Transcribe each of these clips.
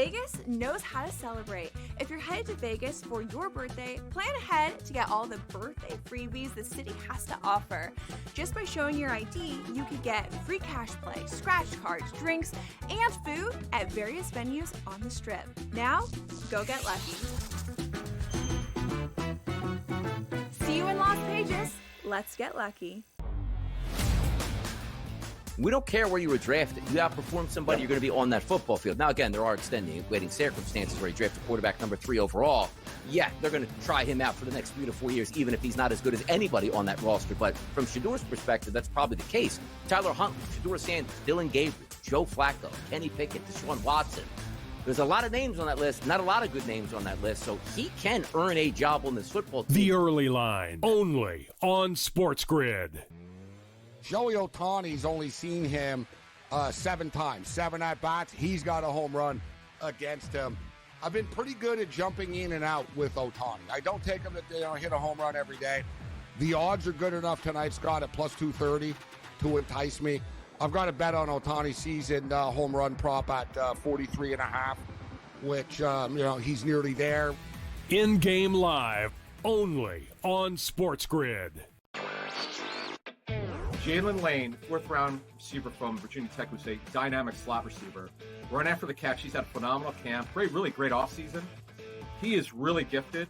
Vegas knows how to celebrate. If you're headed to Vegas for your birthday, plan ahead to get all the birthday freebies the city has to offer. Just by showing your ID, you could get free cash play, scratch cards, drinks, and food at various venues on the Strip. Now, go get lucky. See you in Las Vegas. Let's get lucky. We don't care where you were drafted. You outperform somebody, you're going to be on that football field. Now, again, there are extenuating circumstances where you draft a quarterback number 3 overall. Yeah, they're going to try him out for the next 3 to 4 years, even if he's not as good as anybody on that roster. But from Shador's perspective, that's probably the case. Tyler Huntley, Shador Sanders, Dylan Gabriel, Joe Flacco, Kenny Pickett, Deshaun Watson. There's a lot of names on that list, not a lot of good names on that list, so he can earn a job on this football team. The Early Line, only on SportsGrid. Joey Ohtani's only seen him 7 times, 7 at-bats. He's got a home run against him. I've been pretty good at jumping in and out with Ohtani. I don't take him to hit a home run every day. The odds are good enough tonight, Scott, at plus 230 to entice me. I've got a bet on Ohtani's season home run prop at 43.5, which, he's nearly there. In-game live, only on SportsGrid. Jalen Lane, 4th-round receiver from Virginia Tech, who's a dynamic slot receiver. Run after the catch. He's had a phenomenal camp. Really great offseason. He is really gifted.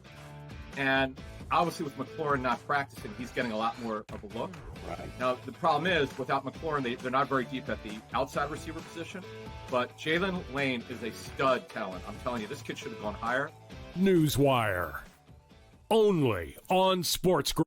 And obviously with McLaurin not practicing, he's getting a lot more of a look. Right. Now, the problem is, without McLaurin, they're not very deep at the outside receiver position. But Jalen Lane is a stud talent. I'm telling you, this kid should have gone higher. NewsWire, only on SportsGrid.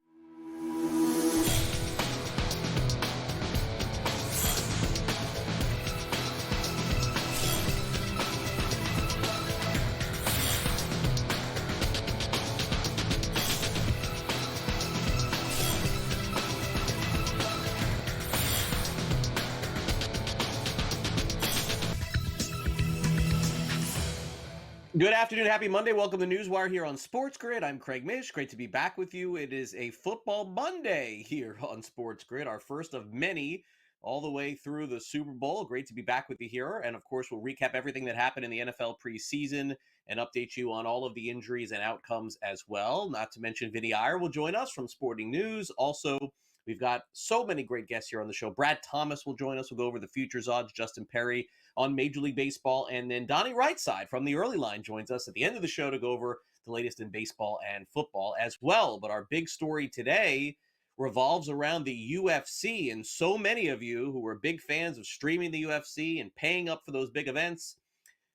Good afternoon. Happy Monday. Welcome to NewsWire here on SportsGrid. I'm Craig Mish. Great to be back with you. It is a football Monday here on SportsGrid, our first of many all the way through the Super Bowl. Great to be back with you here. And, of course, we'll recap everything that happened in the NFL preseason and update you on all of the injuries and outcomes as well. Not to mention Vinnie Iyer will join us from Sporting News. Also, we've got so many great guests here on the show. Brad Thomas will join us. We'll go over the futures odds. Justin Perri on Major League Baseball. And then Donnie Rightside from the Early Line joins us at the end of the show to go over the latest in baseball and football as well. But our big story today revolves around the UFC. And so many of you who are big fans of streaming the UFC and paying up for those big events,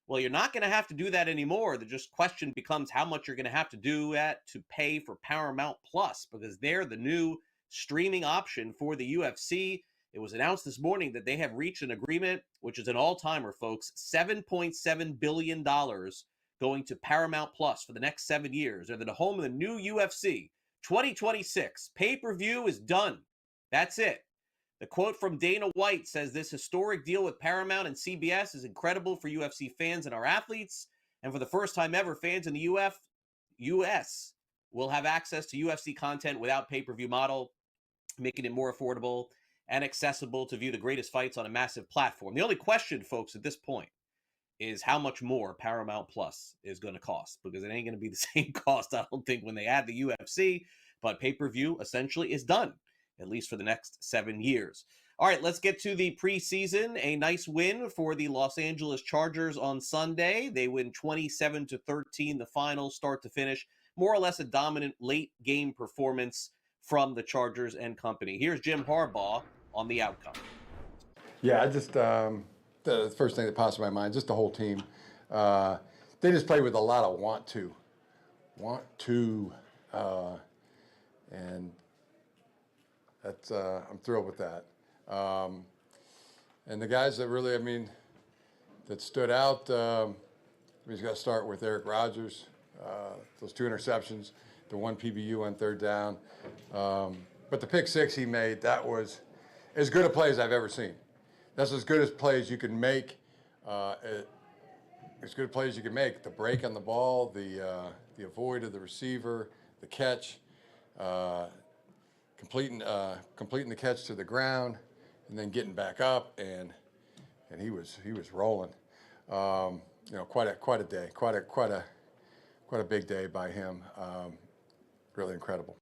well, you're not going to have to do that anymore. The just question becomes how much you're going to have to do to pay for Paramount Plus, because they're the new streaming option for the UFC. It was announced this morning that they have reached an agreement, which is an all-timer, folks, $7.7 billion going to Paramount Plus for the next 7 years. They're the home of the new UFC 2026. Pay-per-view is done. That's it. The quote from Dana White says this historic deal with Paramount and CBS is incredible for UFC fans and our athletes. And for the first time ever, fans in the US will have access to UFC content without pay-per-view model, making it more affordable and accessible to view the greatest fights on a massive platform. The only question, folks, at this point is how much more Paramount Plus is going to cost, because it ain't going to be the same cost, I don't think, when they add the UFC, but pay-per-view essentially is done, at least for the next 7 years. All right, let's get to the preseason. A nice win for the Los Angeles Chargers on Sunday. They win 27-13, the final start to finish, more or less a dominant late game performance from the Chargers and company. Here's Jim Harbaugh on the outcome. Yeah, I just the first thing that pops in my mind, just the whole team. They just play with a lot of want to, and that's I'm thrilled with that. And the guys that really, that stood out. We've got to start with Eric Rodgers. Those 2 interceptions, the 1 PBU on 3rd down. But the pick 6 he made, that was as good a play as I've ever seen. That's as good as plays you can make. As good a play as you can make. The break on the ball, the avoid of the receiver, the catch, completing the catch to the ground, and then getting back up, and he was rolling. quite a day, quite a big day by him. Really incredible.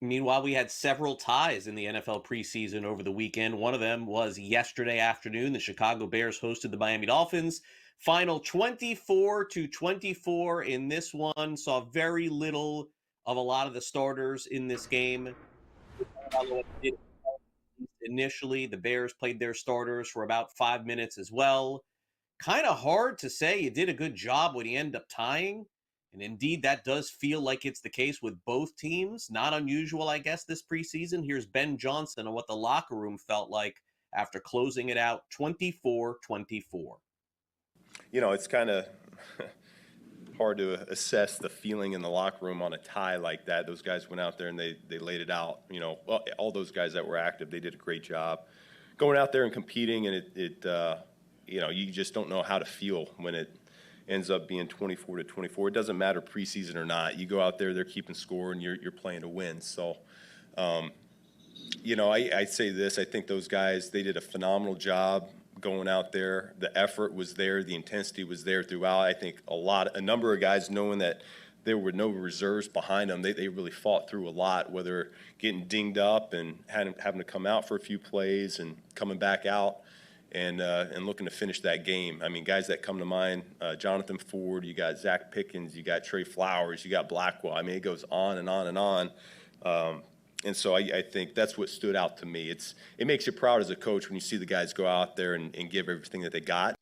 Meanwhile, we had several ties in the NFL preseason over the weekend. One of them was yesterday afternoon. The Chicago Bears hosted the Miami Dolphins. Final 24-24 in this one. Saw very little of a lot of the starters in this game. Initially, the Bears played their starters for about 5 minutes as well. Kind of hard to say you did a good job when you end up tying. And indeed, that does feel like it's the case with both teams. Not unusual, I guess, this preseason. Here's Ben Johnson on what the locker room felt like after closing it out 24-24. It's kind of hard to assess the feeling in the locker room on a tie like that. Those guys went out there and they laid it out. All those guys that were active, they did a great job going out there and competing. And you just don't know how to feel when it ends up being 24-24. It doesn't matter preseason or not. You go out there, they're keeping score, and you're playing to win. So, I say this. I think those guys, they did a phenomenal job going out there. The effort was there. The intensity was there throughout. I think a number of guys, knowing that there were no reserves behind them, they really fought through a lot, whether getting dinged up and having to come out for a few plays and coming back out and looking to finish that game. I mean, guys that come to mind, Jonathan Ford, you got Zach Pickens, you got Trey Flowers, you got Blackwell. I mean, it goes on and on and on. And so I think that's what stood out to me. It makes you proud as a coach when you see the guys go out there and give everything that they got.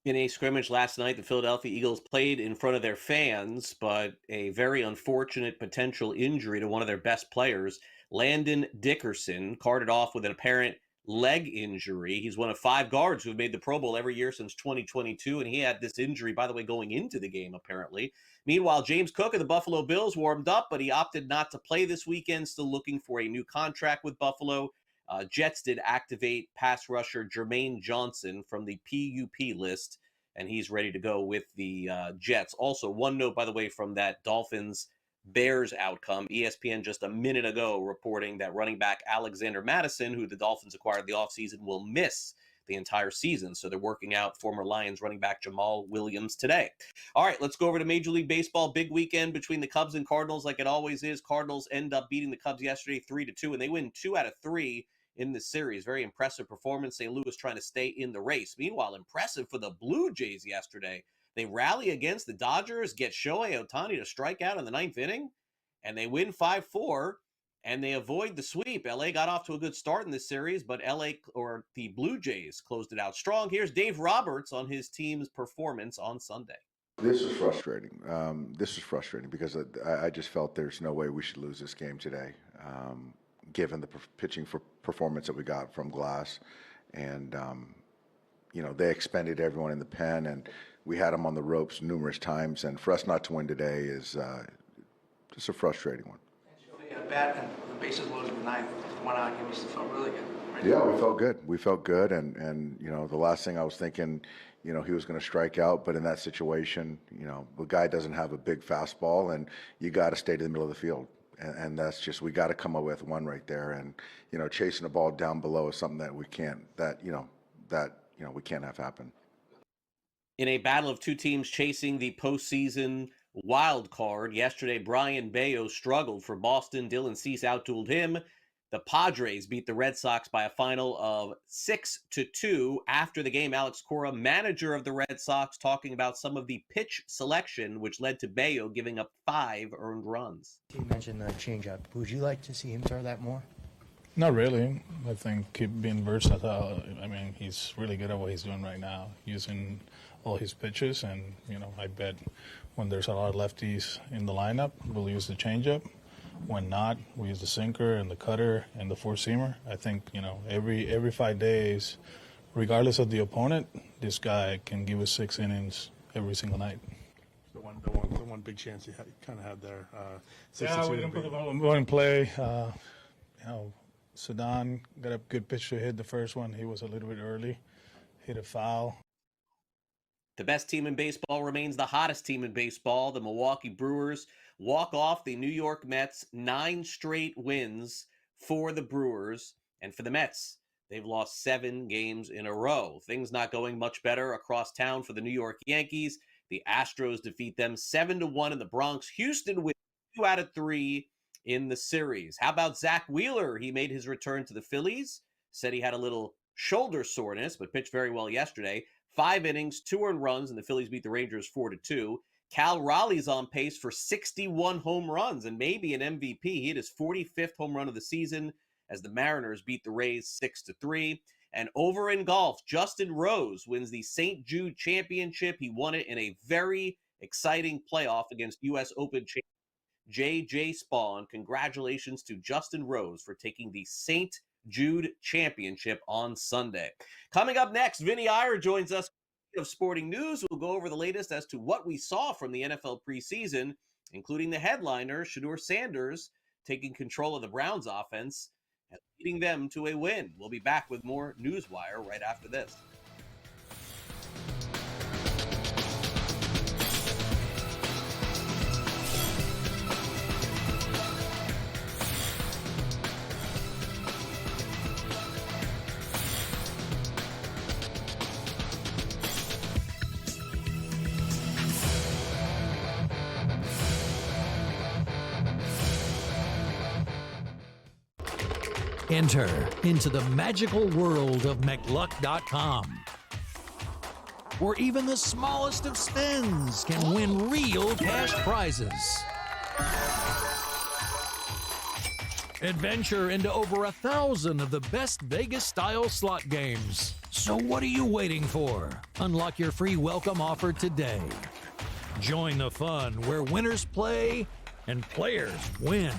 In a scrimmage last night, the Philadelphia Eagles played in front of their fans, but a very unfortunate potential injury to one of their best players, Landon Dickerson, carted off with an apparent leg injury. He's one of 5 guards who have made the Pro Bowl every year since 2022, and he had this injury, by the way, going into the game, apparently. Meanwhile, James Cook of the Buffalo Bills warmed up, but he opted not to play this weekend, still looking for a new contract with Buffalo. Jets did activate pass rusher Jermaine Johnson from the PUP list, and he's ready to go with the Jets. Also, one note, by the way, from that Dolphins-Bears outcome, ESPN just a minute ago reporting that running back Alexander Mattison, who the Dolphins acquired in the offseason, will miss the entire season. So they're working out former Lions running back Jamal Williams today. All right, let's go over to Major League Baseball. Big weekend between the Cubs and Cardinals, like it always is. Cardinals end up beating the Cubs yesterday 3-2, and they win 2 out of 3 in this series. Very impressive performance. St. Louis trying to stay in the race. Meanwhile, impressive for the Blue Jays yesterday. They rally against the Dodgers, get Shohei Ohtani to strike out in the 9th inning, and they win 5-4, and they avoid the sweep. LA got off to a good start in this series, but the Blue Jays closed it out strong. Here's Dave Roberts on his team's performance on Sunday. This is frustrating. Because I just felt there's no way we should lose this game today, given the pitching performance that we got from Glass. And, they expended everyone in the pen, and we had them on the ropes numerous times. And for us not to win today is just a frustrating one. Bat and the bases loaded with 9 1 out. You must have felt really good. Right? Yeah, we felt good. And the last thing I was thinking, he was going to strike out. But in that situation, the guy doesn't have a big fastball, and you got to stay to the middle of the field. And that's just, we got to come up with one right there. And, chasing the ball down below is something that we can't, we can't have happen. In a battle of 2 teams chasing the postseason wild card, yesterday Brian Bayo struggled for Boston. Dylan Cease outdueled him. The Padres beat the Red Sox by a final of 6-2. After the game, Alex Cora, manager of the Red Sox, talking about some of the pitch selection, which led to Bayo giving up 5 earned runs. You mentioned the changeup. Would you like to see him throw that more? Not really. I think keep being versatile. I mean, he's really good at what he's doing right now, using all his pitches. And, I bet when there's a lot of lefties in the lineup, we'll use the changeup. When not, we use the sinker and the cutter and the four-seamer. I think, every 5 days, regardless of the opponent, this guy can give us 6 innings every single night. The one big chance he kind of had there. Yeah, we didn't put the ball in play. Sedan got a good pitch to hit the first one. He was a little bit early, hit a foul. The best team in baseball remains the hottest team in baseball. The Milwaukee Brewers walk off the New York Mets. 9 straight wins for the Brewers. And for the Mets, They've lost 7 games in a row. Things not going much better across town for the New York Yankees. The Astros defeat them 7-1 in the Bronx. Houston wins 2 out of 3 in the series. How about Zach Wheeler? He made his return to the Phillies. Said he had a little shoulder soreness, but pitched very well yesterday. 5 innings, 2 earned runs, and the Phillies beat the Rangers 4-2. Cal Raleigh's on pace for 61 home runs and maybe an MVP. He hit his 45th home run of the season as the Mariners beat the Rays 6-3. And over in golf, Justin Rose wins the St. Jude Championship. He won it in a very exciting playoff against U.S. Open champion J.J. Spawn. Congratulations to Justin Rose for taking the St. Jude Championship on Sunday. Coming up next, Vinnie Iyer joins us of Sporting News. We'll go over the latest as to what we saw from the NFL preseason, including the headliner, Shedeur Sanders, taking control of the Browns offense and leading them to a win. We'll be back with more NewsWire right after this. Enter into the magical world of McLuck.com, where even the smallest of spins can win real cash prizes. Adventure into over 1,000 of the best Vegas-style slot games. So what are you waiting for? Unlock your free welcome offer today. Join the fun where winners play and players win.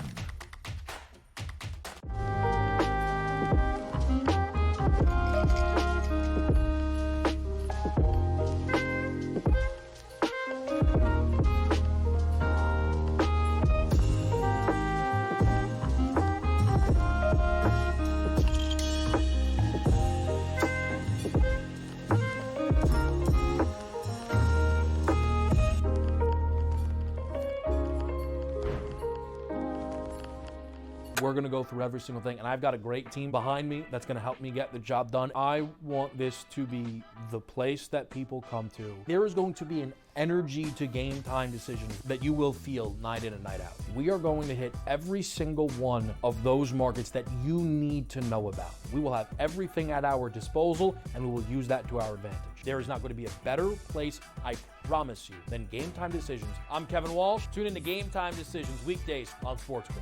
We're going to go through every single thing, and I've got a great team behind me that's going to help me get the job done. I want this to be the place that people come to. There is going to be an energy to game time decisions that you will feel night in and night out. We are going to hit every single one of those markets that you need to know about. We will have everything at our disposal, and we will use that to our advantage. There is not going to be a better place, I promise you, than Game Time Decisions. I'm Kevin Walsh. Tune in to Game Time Decisions weekdays on SportsGrid.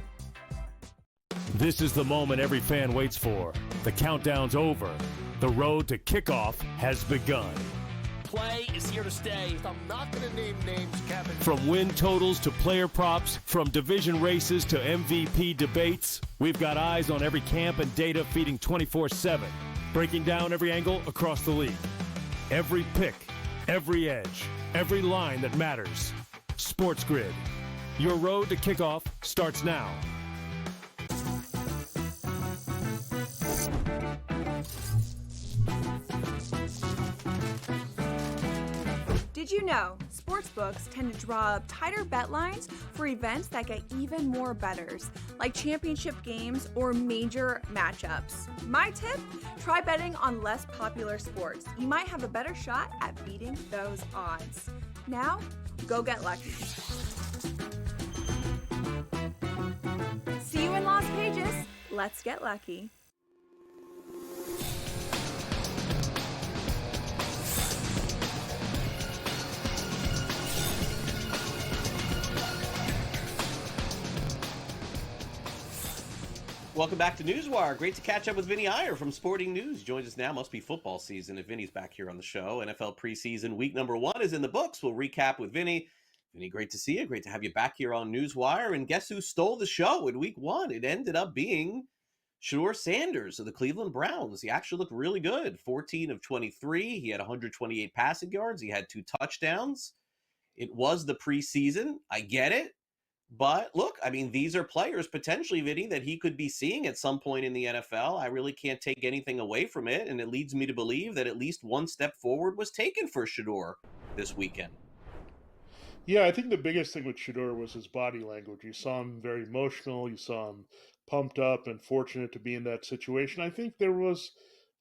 This is the moment every fan waits for. The countdown's over. The road to kickoff has begun. Play is here to stay. I'm not going to name names, Kevin. From win totals to player props, from division races to MVP debates, we've got eyes on every camp and data feeding 24/7, breaking down every angle across the league. Every pick, every edge, every line that matters. SportsGrid. Your road to kickoff starts now. Did you know sportsbooks tend to draw up tighter bet lines for events that get even more bettors, like championship games or major matchups? My tip? Try betting on less popular sports. You might have a better shot at beating those odds. Now, go get lucky. See you in Las Vegas. Let's get lucky. Welcome back to NewsWire. Great to catch up with Vinnie Iyer from Sporting News. He joins us now. Must be football season if Vinnie's back here on the show. NFL preseason week number 1 is in the books. We'll recap with Vinnie. Vinnie, great to see you. Great to have you back here on NewsWire. And guess who stole the show in week 1? It ended up being Shedeur Sanders of the Cleveland Browns. He actually looked really good. 14 of 23. He had 128 passing yards. He had 2 touchdowns. It was the preseason. I get it. But look, I mean, these are players potentially, Vinny, that he could be seeing at some point in the NFL. I really can't take anything away from it. And it leads me to believe that at least one step forward was taken for Shedeur this weekend. Yeah, I think the biggest thing with Shedeur was his body language. You saw him very emotional. You saw him pumped up and fortunate to be in that situation. I think there was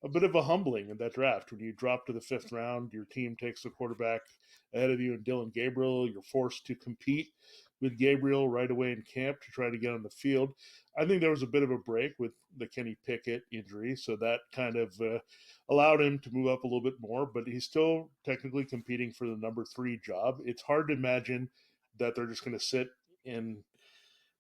a bit of a humbling in that draft. When you drop to the 5th round, your team takes the quarterback ahead of you and Dylan Gabriel. You're forced to compete with Gabriel right away in camp to try to get on the field. I think there was a bit of a break with the Kenny Pickett injury, so that kind of allowed him to move up a little bit more, but he's still technically competing for the number 3 job. It's hard to imagine that they're just going to sit in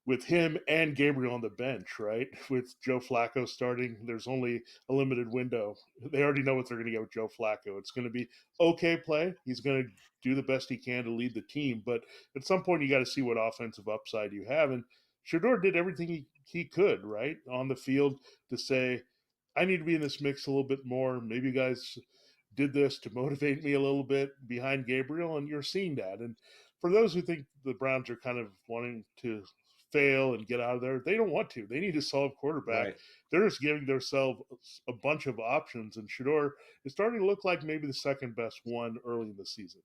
with him and Gabriel on the bench, right? With Joe Flacco starting, there's only a limited window. They already know what they're going to get with Joe Flacco. It's going to be okay play. He's going to do the best he can to lead the team, but at some point you got to see what offensive upside you have. And Shador did everything he could, right, on the field to say, I need to be in this mix a little bit more. Maybe you guys did this to motivate me a little bit behind Gabriel, and you're seeing that. And for those who think the Browns are kind of wanting to fail and get out of there, they don't want to. They need a solid quarterback. Right. They're just giving themselves a bunch of options, and Shador is starting to look like maybe the second best one early in the season.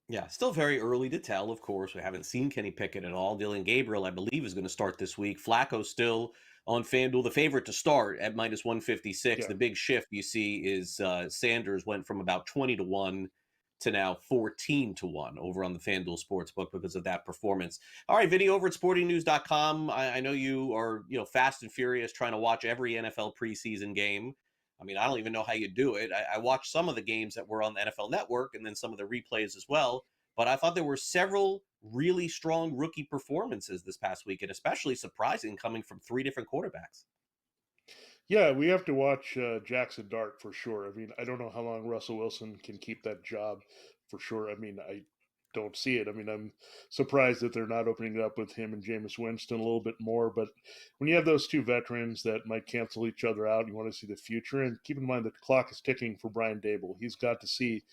Yeah, still very early to tell, of course. We haven't seen Kenny Pickett at all. Dylan Gabriel, I believe, is going to start this week. Flacco still on FanDuel, the favorite to start at minus 156. Yeah. The big shift you see is Sanders went from about 20-1 to now 14-1 over on the FanDuel Sportsbook because of that performance. All right, Vinny, over at sportingnews.com. I know you are, fast and furious trying to watch every NFL preseason game. I mean, I don't even know how you do it. I watched some of the games that were on the NFL Network and then some of the replays as well. But I thought there were several really strong rookie performances this past week, and especially surprising coming from 3 different quarterbacks. Yeah, we have to watch Jackson Dart for sure. I mean, I don't know how long Russell Wilson can keep that job for sure. I mean, I don't see it. I mean, I'm surprised that they're not opening it up with him and Jameis Winston a little bit more. But when you have those 2 veterans that might cancel each other out, you want to see the future. And keep in mind that the clock is ticking for Brian Dable. He's got to see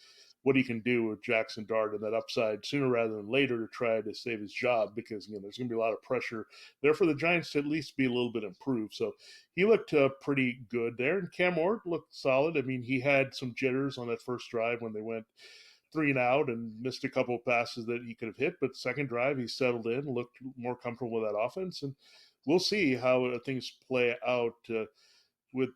what he can do with Jackson Dart and that upside sooner rather than later to try to save his job, because there's going to be a lot of pressure there for the Giants to at least be a little bit improved. So he looked pretty good there, and Cam Ward looked solid. I mean, he had some jitters on that first drive when they went 3 and out and missed a couple of passes that he could have hit, but second drive he settled in, looked more comfortable with that offense, and we'll see how things play out with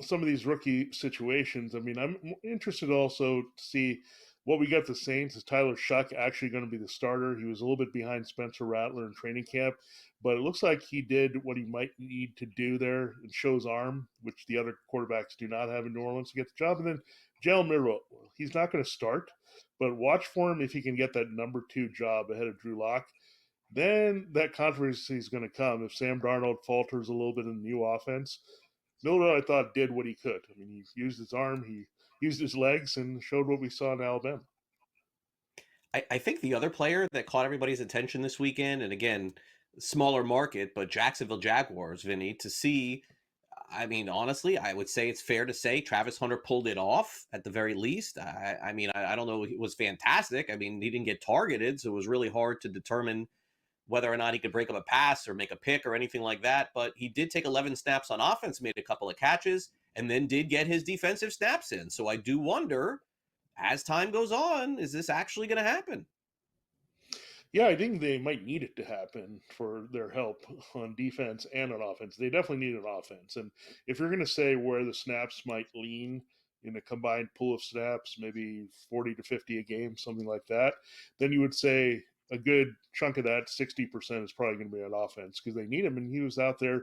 some of these rookie situations. I mean, I'm interested also to see what we got the Saints. Is Tyler Shuck actually going to be the starter? He was a little bit behind Spencer Rattler in training camp, but it looks like he did what he might need to do there and show his arm, which the other quarterbacks do not have in New Orleans to get the job. And then Jalen Milroe, he's not going to start, but watch for him if he can get that number 2 job ahead of Drew Lock. Then that controversy is going to come if Sam Darnold falters a little bit in the new offense. Milroe, I thought, did what he could. I mean, he used his arm, he used his legs, and showed what we saw in Alabama. I think the other player that caught everybody's attention this weekend, and again, smaller market, but Jacksonville Jaguars, Vinny, to see, I mean, honestly, I would say it's fair to say Travis Hunter pulled it off at the very least. I mean, I don't know, it was fantastic. I mean, he didn't get targeted, so it was really hard to determine whether or not he could break up a pass or make a pick or anything like that. But he did take 11 snaps on offense, made a couple of catches, and then did get his defensive snaps in. So I do wonder, as time goes on, is this actually going to happen? Yeah, I think they might need it to happen for their help on defense and on offense. They definitely need an offense. And if you're going to say where the snaps might lean in a combined pool of snaps, maybe 40 to 50 a game, something like that, then you would say a good chunk of that, 60%, is probably going to be on offense because they need him. And he was out there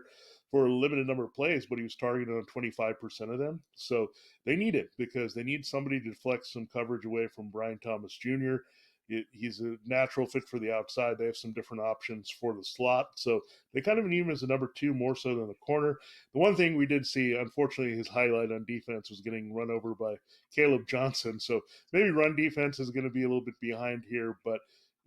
for a limited number of plays, but he was targeted on 25% of them. So they need it because they need somebody to flex some coverage away from Brian Thomas Jr. He's a natural fit for the outside. They have some different options for the slot. So they kind of need him as a number 2 more so than the corner. The one thing we did see, unfortunately, his highlight on defense was getting run over by Caleb Johnson. So maybe run defense is going to be a little bit behind here, but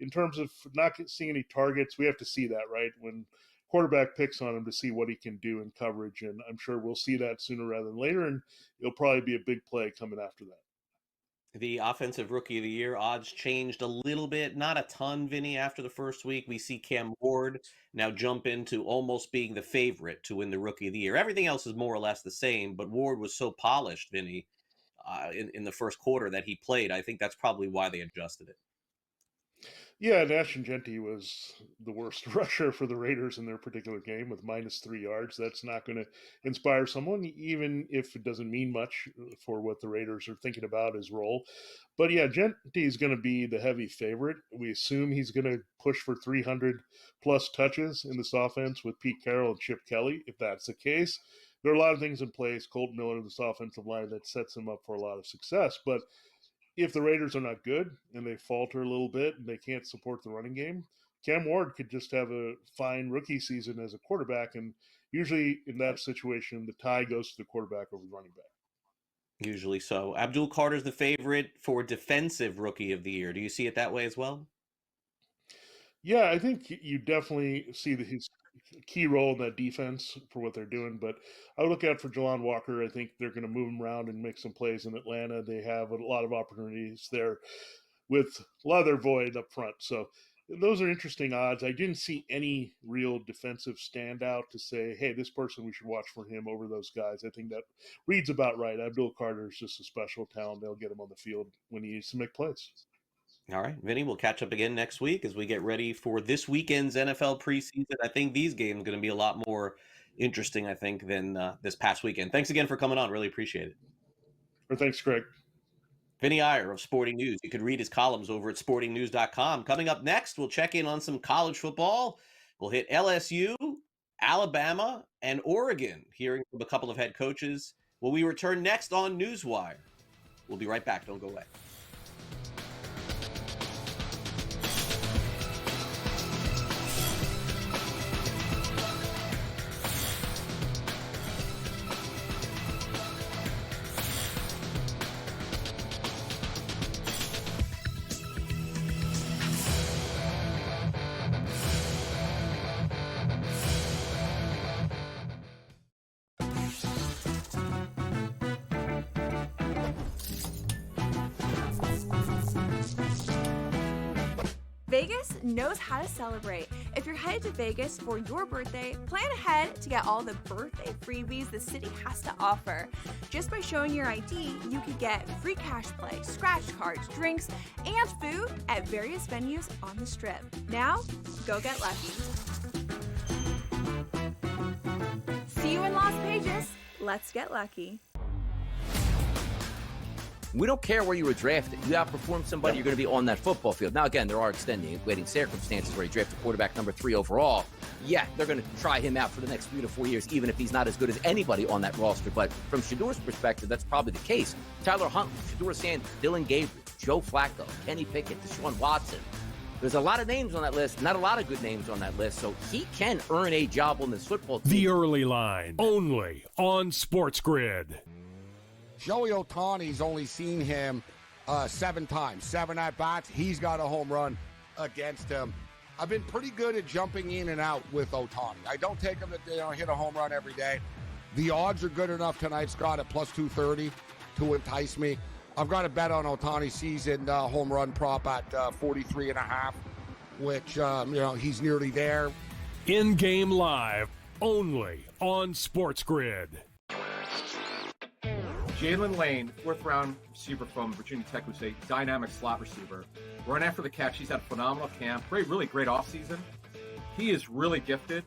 in terms of not seeing any targets, we have to see that, right? When quarterback picks on him to see what he can do in coverage. And I'm sure we'll see that sooner rather than later. And it'll probably be a big play coming after that. The offensive rookie of the year odds changed a little bit, not a ton, Vinny, after the first week. We see Cam Ward now jump into almost being the favorite to win the rookie of the year. Everything else is more or less the same, but Ward was so polished, Vinny, in the first quarter that he played. I think that's probably why they adjusted it. Yeah, Nash and Genti was the worst rusher for the Raiders in their particular game with -3 yards. That's not going to inspire someone, even if it doesn't mean much for what the Raiders are thinking about his role. But yeah, Genti is going to be the heavy favorite. We assume he's going to push for 300 plus touches in this offense with Pete Carroll and Chip Kelly. If that's the case, there are a lot of things in place. Colton Miller, this offensive line, that sets him up for a lot of success. But if the Raiders are not good and they falter a little bit and they can't support the running game, Cam Ward could just have a fine rookie season as a quarterback. And usually in that situation, the tie goes to the quarterback over the running back. Usually so. Abdul Carter's the favorite for defensive rookie of the year. Do you see it that way as well? Yeah, I think you definitely see his key role in that defense for what they're doing. But I would look out for Jelon Walker. I think they're going to move him around and make some plays in Atlanta. They have a lot of opportunities there with a lot of their void up front. So those are interesting odds. I didn't see any real defensive standout to say, hey, this person, we should watch for him over those guys. I think that reads about right. Abdul Carter is just a special talent. They'll get him on the field when he needs to make plays. All right, Vinny, we'll catch up again next week as we get ready for this weekend's NFL preseason. I think these games are going to be a lot more interesting, I think, than this past weekend. Thanks again for coming on. Really appreciate it. Well, thanks, Greg. Vinnie Iyer of Sporting News. You can read his columns over at sportingnews.com. Coming up next, we'll check in on some college football. We'll hit LSU, Alabama, and Oregon, hearing from a couple of head coaches. When we return next on NewsWire, we'll be right back. Don't go away. Vegas knows how to celebrate. If you're headed to Vegas for your birthday, plan ahead to get all the birthday freebies the city has to offer. Just by showing your ID, you could get free cash play, scratch cards, drinks, and food at various venues on the Strip. Now, go get lucky. See you in Las Vegas. Let's get lucky. We don't care where you were drafted. You outperform somebody, you're going to be on that football field. Now, again, there are extenuating circumstances where you draft a quarterback number 3 overall. Yeah, they're going to try him out for the next 3 to 4 years, even if he's not as good as anybody on that roster. But from Shadur's perspective, that's probably the case. Tyler Huntley, Shadur Sanders, Dylan Gabriel, Joe Flacco, Kenny Pickett, Deshaun Watson. There's a lot of names on that list, not a lot of good names on that list, so he can earn a job on this football team. The Early Line, only on SportsGrid. Joey Ohtani's only seen him 7 times, 7 at-bats. He's got a home run against him. I've been pretty good at jumping in and out with Ohtani. I don't take him to hit a home run every day. The odds are good enough tonight, Scott, at plus 230 to entice me. I've got a bet on Ohtani's season home run prop at 43.5, which, he's nearly there. In-game live, only on SportsGrid. Jalen Lane, 4th-round receiver from Virginia Tech, who's a dynamic slot receiver. Run after the catch. He's had a phenomenal camp. Really great offseason. He is really gifted.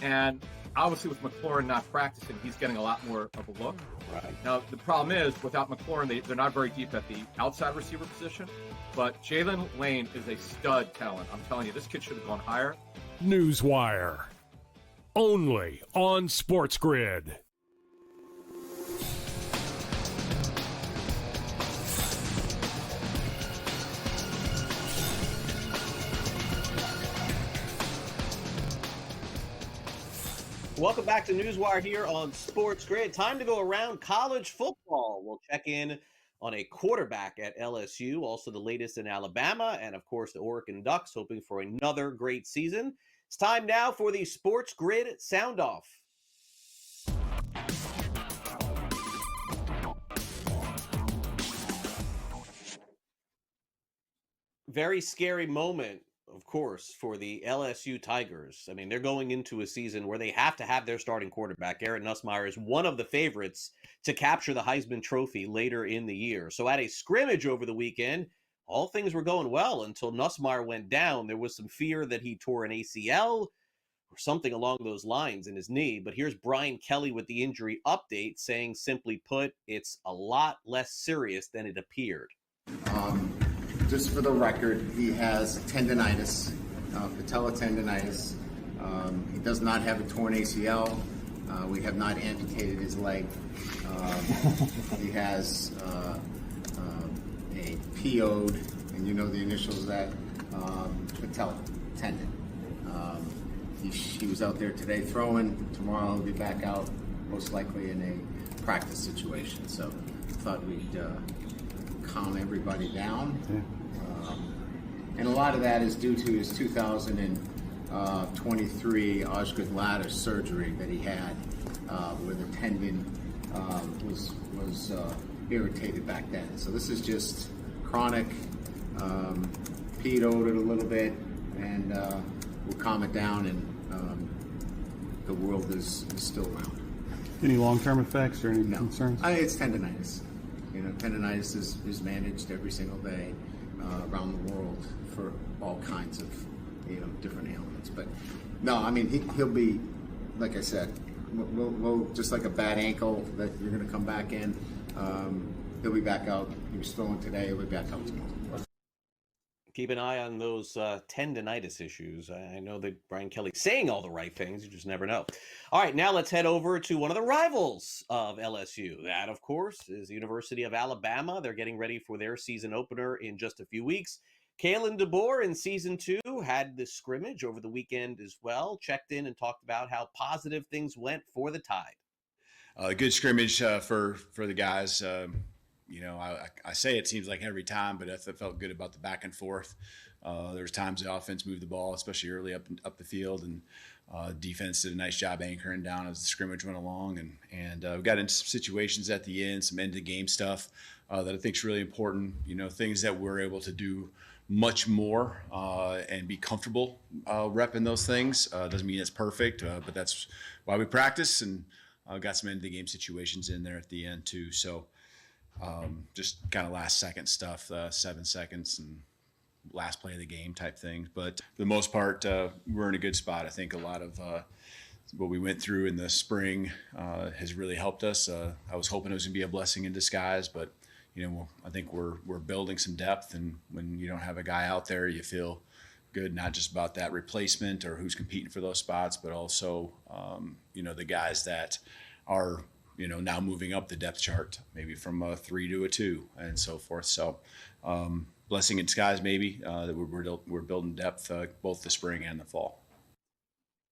And obviously with McLaurin not practicing, he's getting a lot more of a look. Right. Now, the problem is, without McLaurin, they're not very deep at the outside receiver position. But Jalen Lane is a stud talent. I'm telling you, this kid should have gone higher. NewsWire, only on SportsGrid. Welcome back to NewsWire here on SportsGrid. Time to go around college football. We'll check in on a quarterback at LSU, also the latest in Alabama, and of course the Oregon Ducks, hoping for another great season. It's time now for the SportsGrid Sound Off. Very scary moment, of course, for the LSU Tigers. I mean, they're going into a season where they have to have their starting quarterback. Garrett Nussmeier is one of the favorites to capture the Heisman Trophy later in the year. So at a scrimmage over the weekend, all things were going well until Nussmeier went down. There was some fear that he tore an ACL or something along those lines in his knee. But here's Brian Kelly with the injury update, saying, simply put, it's a lot less serious than it appeared. Just for the record, he has tendonitis, patella tendonitis. He does not have a torn ACL. We have not amputated his leg. He has a PO'd, and you know the initials of that, patella tendon. He was out there today throwing. Tomorrow he'll be back out, most likely in a practice situation. So thought we'd calm everybody down. And a lot of that is due to his 2023 Osgood ladder surgery that he had, where the tendon was irritated back then. So this is just chronic. Peed-o'd it a little bit, and we'll calm it down, and the world is still around. Any long-term effects or any concerns? It's tendonitis. You know, tendonitis is managed every single day around the world for all kinds of, different ailments. But no, I mean, he'll be, like I said, we'll just like a bad ankle that you're going to come back in. He'll be back out. He was throwing today. He'll be back out tomorrow. Keep an eye on those tendonitis issues. I know that Brian Kelly's saying all the right things. You just never know. All right, now let's head over to one of the rivals of LSU. That, of course, is the University of Alabama. They're getting ready for their season opener in just a few weeks. Kalen DeBoer in Season 2 had the scrimmage over the weekend as well, checked in and talked about how positive things went for the Tide. Good scrimmage for the guys. I say it seems like every time, but I felt good about the back and forth. There was times the offense moved the ball, especially early up the field, and defense did a nice job anchoring down as the scrimmage went along. And we got into some situations at the end, some end-of-game stuff that I think is really important. Things that we're able to do much more and be comfortable repping those things. Doesn't mean it's perfect, but that's why we practice, and got some end-of-the-game situations in there at the end too. So just kind of last second stuff, 7 seconds and last play of the game type things. But for the most part, we're in a good spot. I think a lot of what we went through in the spring has really helped us. I was hoping it was going to be a blessing in disguise, but I think we're building some depth, and when you don't have a guy out there, you feel good, not just about that replacement or who's competing for those spots, but also the guys that are now moving up the depth chart, maybe from a 3 to a 2 and so forth. So blessing in disguise, maybe, that we're building depth both the spring and the fall.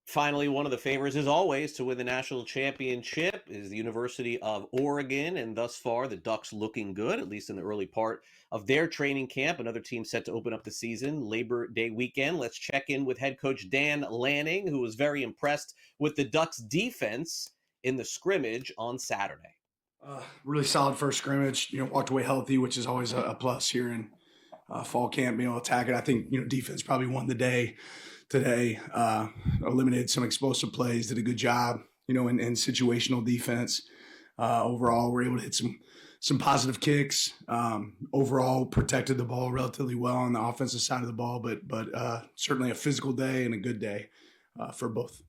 Finally, one of the favorites, as always, to win the national championship is the University of Oregon, and thus far the Ducks looking good, at least in the early part of their training camp. Another team set to open up the season Labor Day weekend. Let's check in with head coach Dan Lanning, who was very impressed with the Ducks defense in the scrimmage on Saturday. Really solid first scrimmage. Walked away healthy, which is always a plus here in fall camp. Attack it. I think defense probably won the day today. Eliminated some explosive plays. Did a good job. In situational defense. Overall, we're able to hit some positive kicks. Overall, protected the ball relatively well on the offensive side of the ball, but certainly a physical day and a good day for both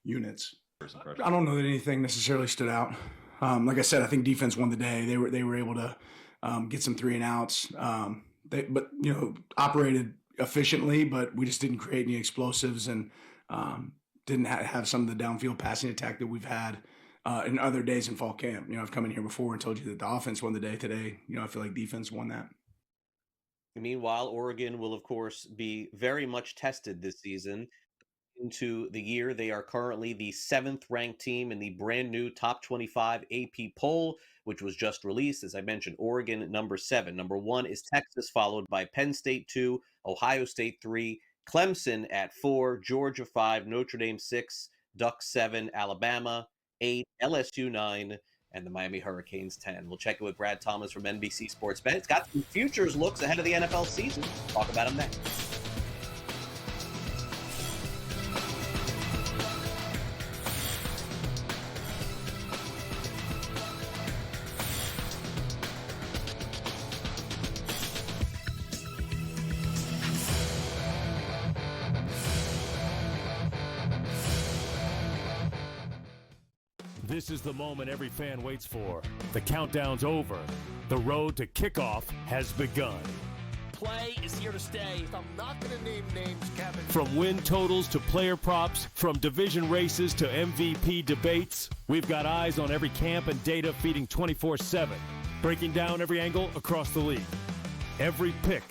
units. I don't know that anything necessarily stood out. Like I said, I think defense won the day. They were able to get some 3 and outs. But operated efficiently, but we just didn't create any explosives, and didn't have some of the downfield passing attack that we've had in other days in fall camp. I've come in here before and told you that the offense won the day today. I feel like defense won that. Meanwhile, Oregon will, of course, be very much tested this season. Into the year, they are currently the 7th ranked team in the brand new top 25 AP poll, which was just released. As I mentioned, Oregon number 7. Number 1 is Texas, followed by Penn State 2, Ohio State 3, Clemson at 4, Georgia 5, Notre Dame 6, Ducks 7, Alabama 8, LSU 9, and the Miami Hurricanes 10. We'll check it with Brad Thomas from NBC Sports Bet. It's got some futures looks ahead of the NFL season. Talk about them next. This is the moment every fan waits for. The countdown's over. The road to kickoff has begun. Play is here to stay. I'm not going to name names, Kevin. From win totals to player props, from division races to MVP debates, we've got eyes on every camp and data feeding 24/7, breaking down every angle across the league. Every pick,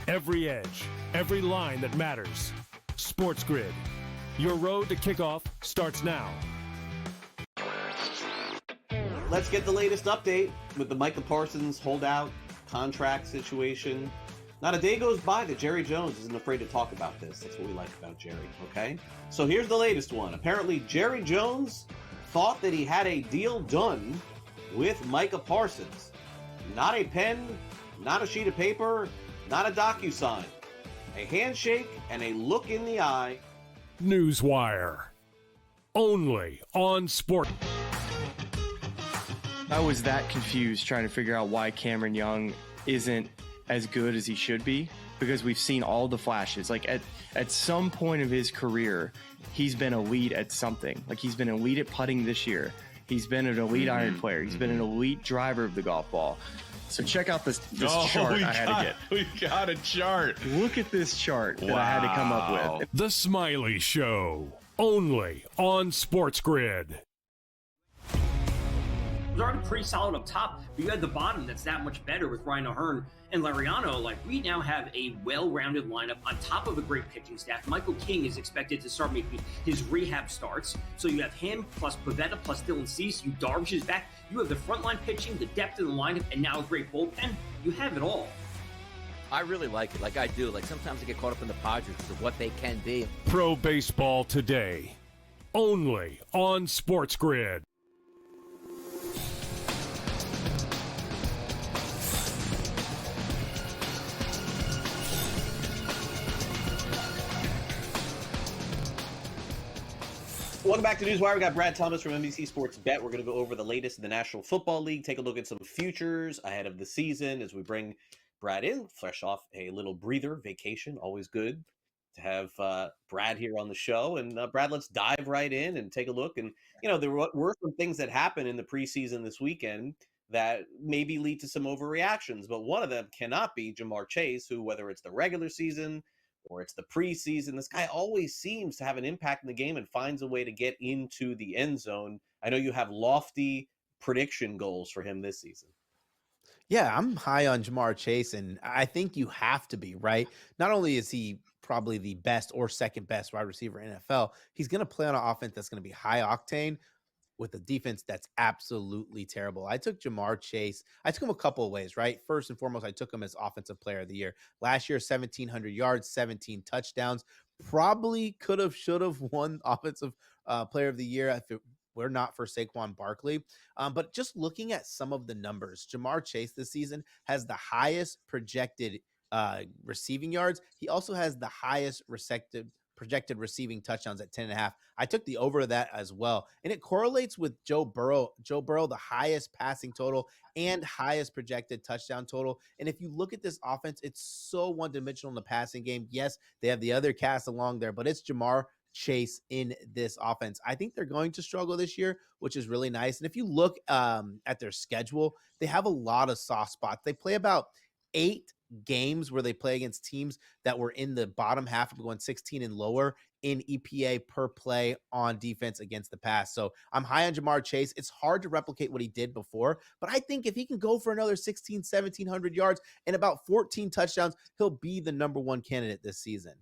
every edge, every line that matters. SportsGrid. Your road to kickoff starts now. Let's get the latest update with the Micah Parsons holdout contract situation. Not a day goes by that Jerry Jones isn't afraid to talk about this. That's what we like about Jerry, okay? So here's the latest one. Apparently, Jerry Jones thought that he had a deal done with Micah Parsons. Not a pen, not a sheet of paper, not a DocuSign. A handshake and a look in the eye. NewsWire. Only on Sport. I was that confused trying to figure out why Cameron Young isn't as good as he should be, because we've seen all the flashes. Like at some point of his career, he's been elite at something. Like he's been elite at putting this year. He's been an elite iron player. He's been an elite driver of the golf ball. So check out this chart I had to get. We got a chart. Look at this chart that I had to come up with. The Smiley Show. Only on SportsGrid. It was already pretty solid up top, but you had the bottom that's that much better with Ryan O'Hearn and Lariano. Like, we now have a well-rounded lineup on top of a great pitching staff. Michael King is expected to start making his rehab starts. So you have him plus Pavetta plus Dylan Cease. You Darvish is back. You have the frontline pitching, the depth in the lineup, and now a great bullpen. You have it all. I really like it. Like I do. Like sometimes I get caught up in the Padres because of what they can be. Pro Baseball Today. Only on SportsGrid. Welcome back to NewsWire. We got Brad Thomas from NBC Sports Bet. We're going to go over the latest in the National Football League, take a look at some futures ahead of the season as we bring Brad in, fresh off a little breather, vacation. Always good to have Brad here on the show. And Brad, let's dive right in and take a look. And, you know, there were some things that happened in the preseason this weekend that maybe lead to some overreactions, but one of them cannot be Jamar Chase, who, whether it's the regular season or it's the preseason, this guy always seems to have an impact in the game and finds a way to get into the end zone. I know you have lofty prediction goals for him this season. Yeah, I'm high on Jamar Chase, and I think you have to be, right? Not only is he probably the best or second best wide receiver in NFL, he's going to play on an offense that's going to be high octane with a defense that's absolutely terrible. I took Jamar Chase. I took him a couple of ways, right? First and foremost, I took him as Offensive Player of the Year. Last year, 1,700 yards, 17 touchdowns. Probably could have, should have won Offensive Player of the Year if it were not for Saquon Barkley. But just looking at some of the numbers, Jamar Chase this season has the highest projected receiving yards. He also has the highest projected receiving touchdowns at 10.5. I took the over of that as well. And it correlates with Joe Burrow. Joe Burrow, the highest passing total and highest projected touchdown total. And if you look at this offense, it's so one-dimensional in the passing game. Yes, they have the other cast along there, but it's Jamar Chase in this offense. I think they're going to struggle this year, which is really nice. And if you look at their schedule, they have a lot of soft spots. They play about 8 games where they play against teams that were in the bottom half of going 16 and lower in EPA per play on defense against the pass. So I'm high on Jamar Chase. It's hard to replicate what he did before, but I think if he can go for another 1,700 yards and about 14 touchdowns, he'll be the number one candidate this season.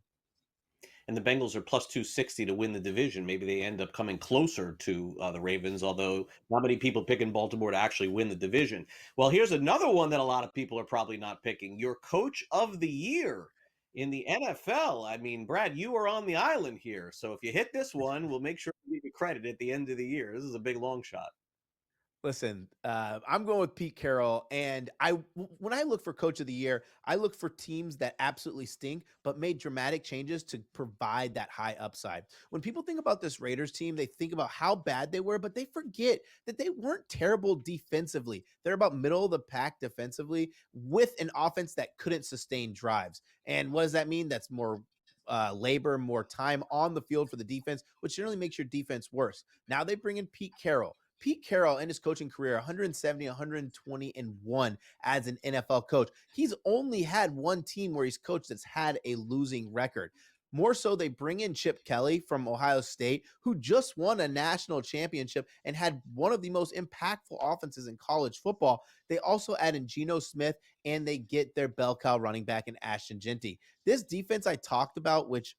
And the Bengals are plus 260 to win the division. Maybe they end up coming closer to the Ravens, although not many people picking Baltimore to actually win the division. Well, here's another one that a lot of people are probably not picking. Your coach of the year in the NFL. I mean, Brad, you are on the island here. So if you hit this one, we'll make sure we give you credit at the end of the year. This is a big long shot. Listen, I'm going with Pete Carroll, and when I look for Coach of the Year, I look for teams that absolutely stink but made dramatic changes to provide that high upside. When people think about this Raiders team, they think about how bad they were, but they forget that they weren't terrible defensively. They're about middle of the pack defensively with an offense that couldn't sustain drives. And what does that mean? That's more labor, more time on the field for the defense, which generally makes your defense worse. Now they bring in Pete Carroll. Pete Carroll in his coaching career, 170, 120, and 1 as an NFL coach. He's only had one team where he's coached that's had a losing record. More so, they bring in Chip Kelly from Ohio State, who just won a national championship and had one of the most impactful offenses in college football. They also add in Geno Smith, and they get their bell cow running back in Ashton Jeanty. This defense I talked about, which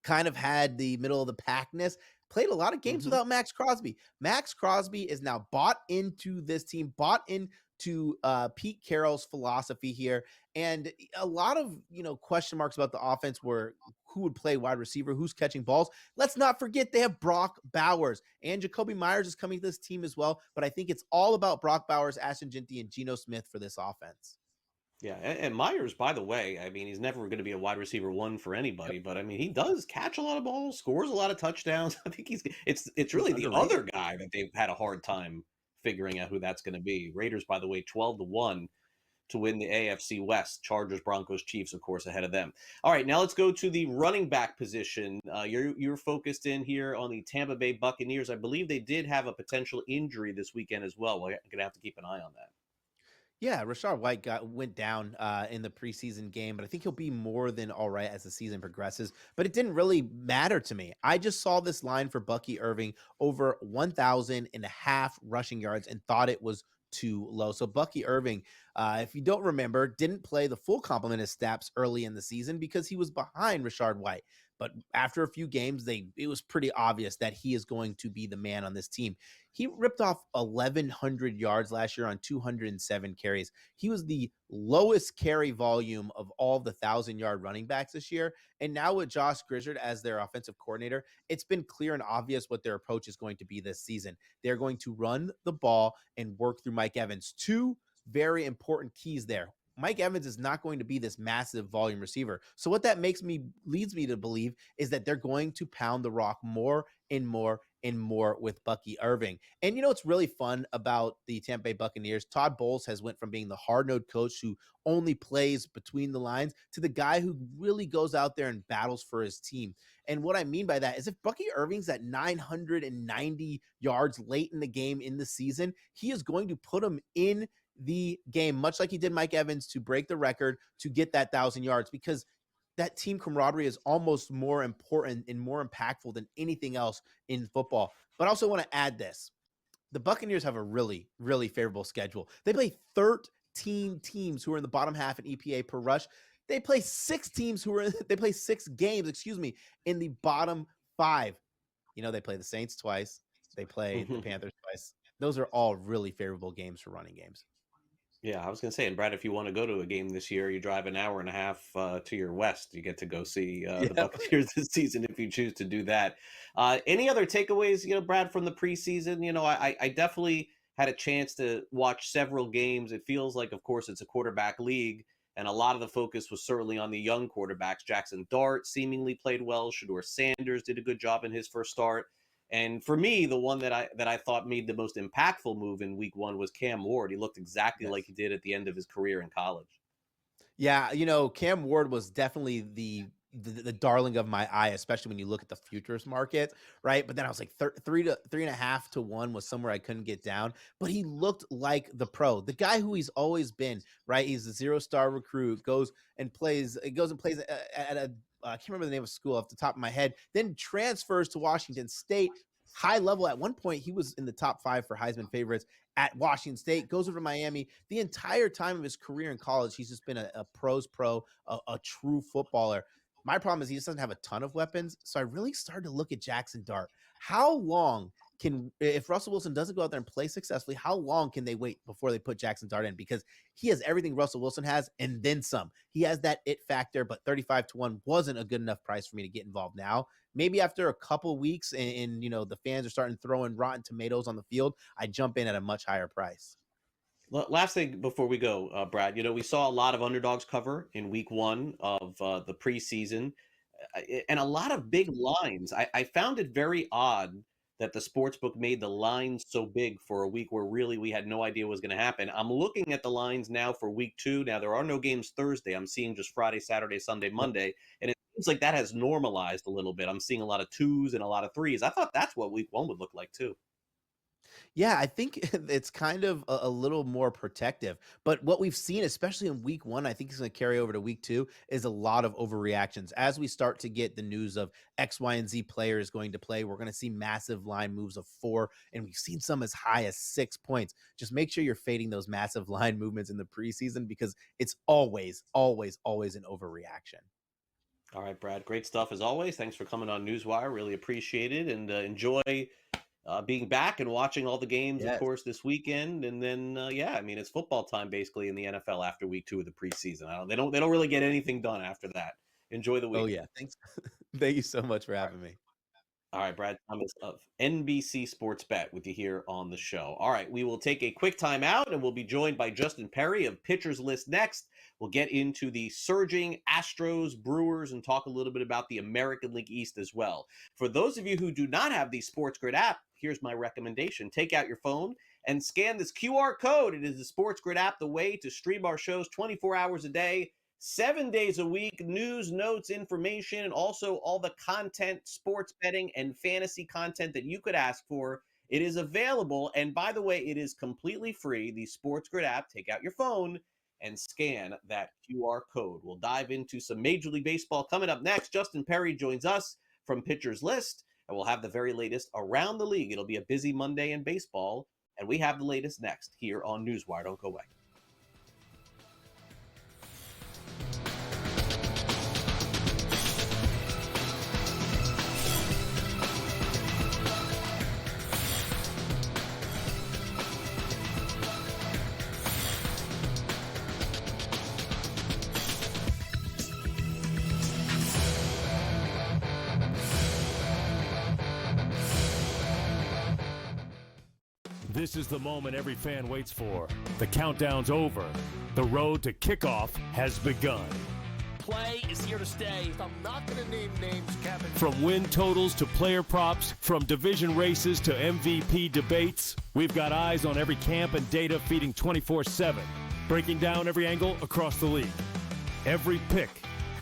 kind of had the middle of the packness, played a lot of games without Max Crosby. Max Crosby is now bought into this team, bought into Pete Carroll's philosophy here. And a lot of, question marks about the offense were who would play wide receiver, who's catching balls. Let's not forget they have Brock Bowers, and Jacoby Myers is coming to this team as well. But I think it's all about Brock Bowers, Ashton Jeanty, and Geno Smith for this offense. Yeah, and Myers, by the way, I mean, he's never going to be a wide receiver one for anybody, but I mean, he does catch a lot of balls, scores a lot of touchdowns. I think it's really the other guy that they've had a hard time figuring out who that's going to be. Raiders, by the way, 12-1 to win the AFC West. Chargers, Broncos, Chiefs, of course, ahead of them. All right, now let's go to the running back position. You're focused in here on the Tampa Bay Buccaneers. I believe they did have a potential injury this weekend as well. We're going to have to keep an eye on that. Yeah, Rachaad White went down in the preseason game, but I think he'll be more than all right as the season progresses. But it didn't really matter to me. I just saw this line for Bucky Irving over 1,500 rushing yards and thought it was too low. So Bucky Irving, if you don't remember, didn't play the full complement of snaps early in the season because he was behind Rachaad White. But after a few games, it was pretty obvious that he is going to be the man on this team. He ripped off 1,100 yards last year on 207 carries. He was the lowest carry volume of all the 1,000-yard running backs this year. And now with Josh Grizzard as their offensive coordinator, it's been clear and obvious what their approach is going to be this season. They're going to run the ball and work through Mike Evans. Two very important keys there. Mike Evans is not going to be this massive volume receiver. So what that leads me to believe is that they're going to pound the rock more and more and more with Bucky Irving. And what's really fun about the Tampa Bay Buccaneers? Todd Bowles has went from being the hard-nosed coach who only plays between the lines to the guy who really goes out there and battles for his team. And what I mean by that is if Bucky Irving's at 990 yards late in the game in the season, he is going to put him in the game, much like he did Mike Evans, to break the record to get that 1,000 yards, because that team camaraderie is almost more important and more impactful than anything else in football. But I also want to add this. The Buccaneers have a really, really favorable schedule. They play 13 teams who are in the bottom half in EPA per rush. They play 6 games, in the bottom 5. They play the Saints twice. They play the Panthers twice. Those are all really favorable games for running games. Yeah, I was going to say, and Brad, if you want to go to a game this year, you drive an hour and a half to your west. You get to go see the Buccaneers this season if you choose to do that. Any other takeaways, Brad, from the preseason? I definitely had a chance to watch several games. It feels like, of course, it's a quarterback league, and a lot of the focus was certainly on the young quarterbacks. Jackson Dart seemingly played well. Shedeur Sanders did a good job in his first start. And for me, the one that I thought made the most impactful move in week 1 was Cam Ward. He looked exactly like he did at the end of his career in college. Yeah, Cam Ward was definitely the darling of my eye, especially when you look at the futures market, right? But then I was like 3.5 to 1 was somewhere I couldn't get down. But he looked like the pro, the guy who he's always been, right? He's a 0-star recruit, goes and plays at a I can't remember the name of school off the top of my head, then transfers to Washington State, high level. At one point, he was in the top 5 for Heisman favorites at Washington State, goes over to Miami. The entire time of his career in college, he's just been a pro's pro, a true footballer. My problem is he just doesn't have a ton of weapons. So I really started to look at Jackson Dart. How long if Russell Wilson doesn't go out there and play successfully, how long can they wait before they put Jackson Dart in? Because he has everything Russell Wilson has and then some. He has that it factor, but 35 to 1 wasn't a good enough price for me to get involved now. Maybe after a couple weeks and the fans are starting throwing rotten tomatoes on the field, I jump in at a much higher price. Last thing before we go, Brad, we saw a lot of underdogs cover in week 1 of the preseason and a lot of big lines. I found it very odd that the sportsbook made the lines so big for a week where really we had no idea what was going to happen. I'm looking at the lines now for week 2. Now, there are no games Thursday. I'm seeing just Friday, Saturday, Sunday, Monday. And it seems like that has normalized a little bit. I'm seeing a lot of 2s and a lot of 3s. I thought that's what week 1 would look like too. Yeah, I think it's kind of a little more protective. But what we've seen, especially in week one, I think it's going to carry over to week two, is a lot of overreactions. As we start to get the news of X, Y, and Z players going to play, we're going to see massive line moves of 4, and we've seen some as high as 6 points. Just make sure you're fading those massive line movements in the preseason because it's always, always, always an overreaction. All right, Brad, great stuff as always. Thanks for coming on Newswire. Really appreciate it, and enjoy being back and watching all the games, of course, this weekend. And then, yeah, I mean, it's football time basically in the NFL after week 2 of the preseason. They don't really get anything done after that. Enjoy the week. Oh yeah, thanks. Thank you so much for having me. All right, Brad Thomas of NBC Sports Bet with you here on the show. All right, we will take a quick time out, and we'll be joined by Justin Perri of Pitchers List next. We'll get into the surging Astros, Brewers, and talk a little bit about the American League East as well. For those of you who do not have the SportsGrid app, here's my recommendation. Take out your phone and scan this QR code. It is the SportsGrid app, the way to stream our shows 24 hours a day, 7 days a week, news, notes, information, and also all the content, sports betting, and fantasy content that you could ask for. It is available, and by the way, it is completely free. The SportsGrid app, take out your phone and scan that QR code. We'll dive into some Major League Baseball coming up next. Justin Perri joins us from Pitchers List, and we'll have the very latest around the league. It'll be a busy Monday in baseball, and we have the latest next here on Newswire. Don't go away. This is the moment every fan waits for. The countdown's over. The road to kickoff has begun. Play is here to stay. I'm not going to name names, Kevin. From win totals to player props, from division races to MVP debates, we've got eyes on every camp and data feeding 24/7, breaking down every angle across the league. Every pick,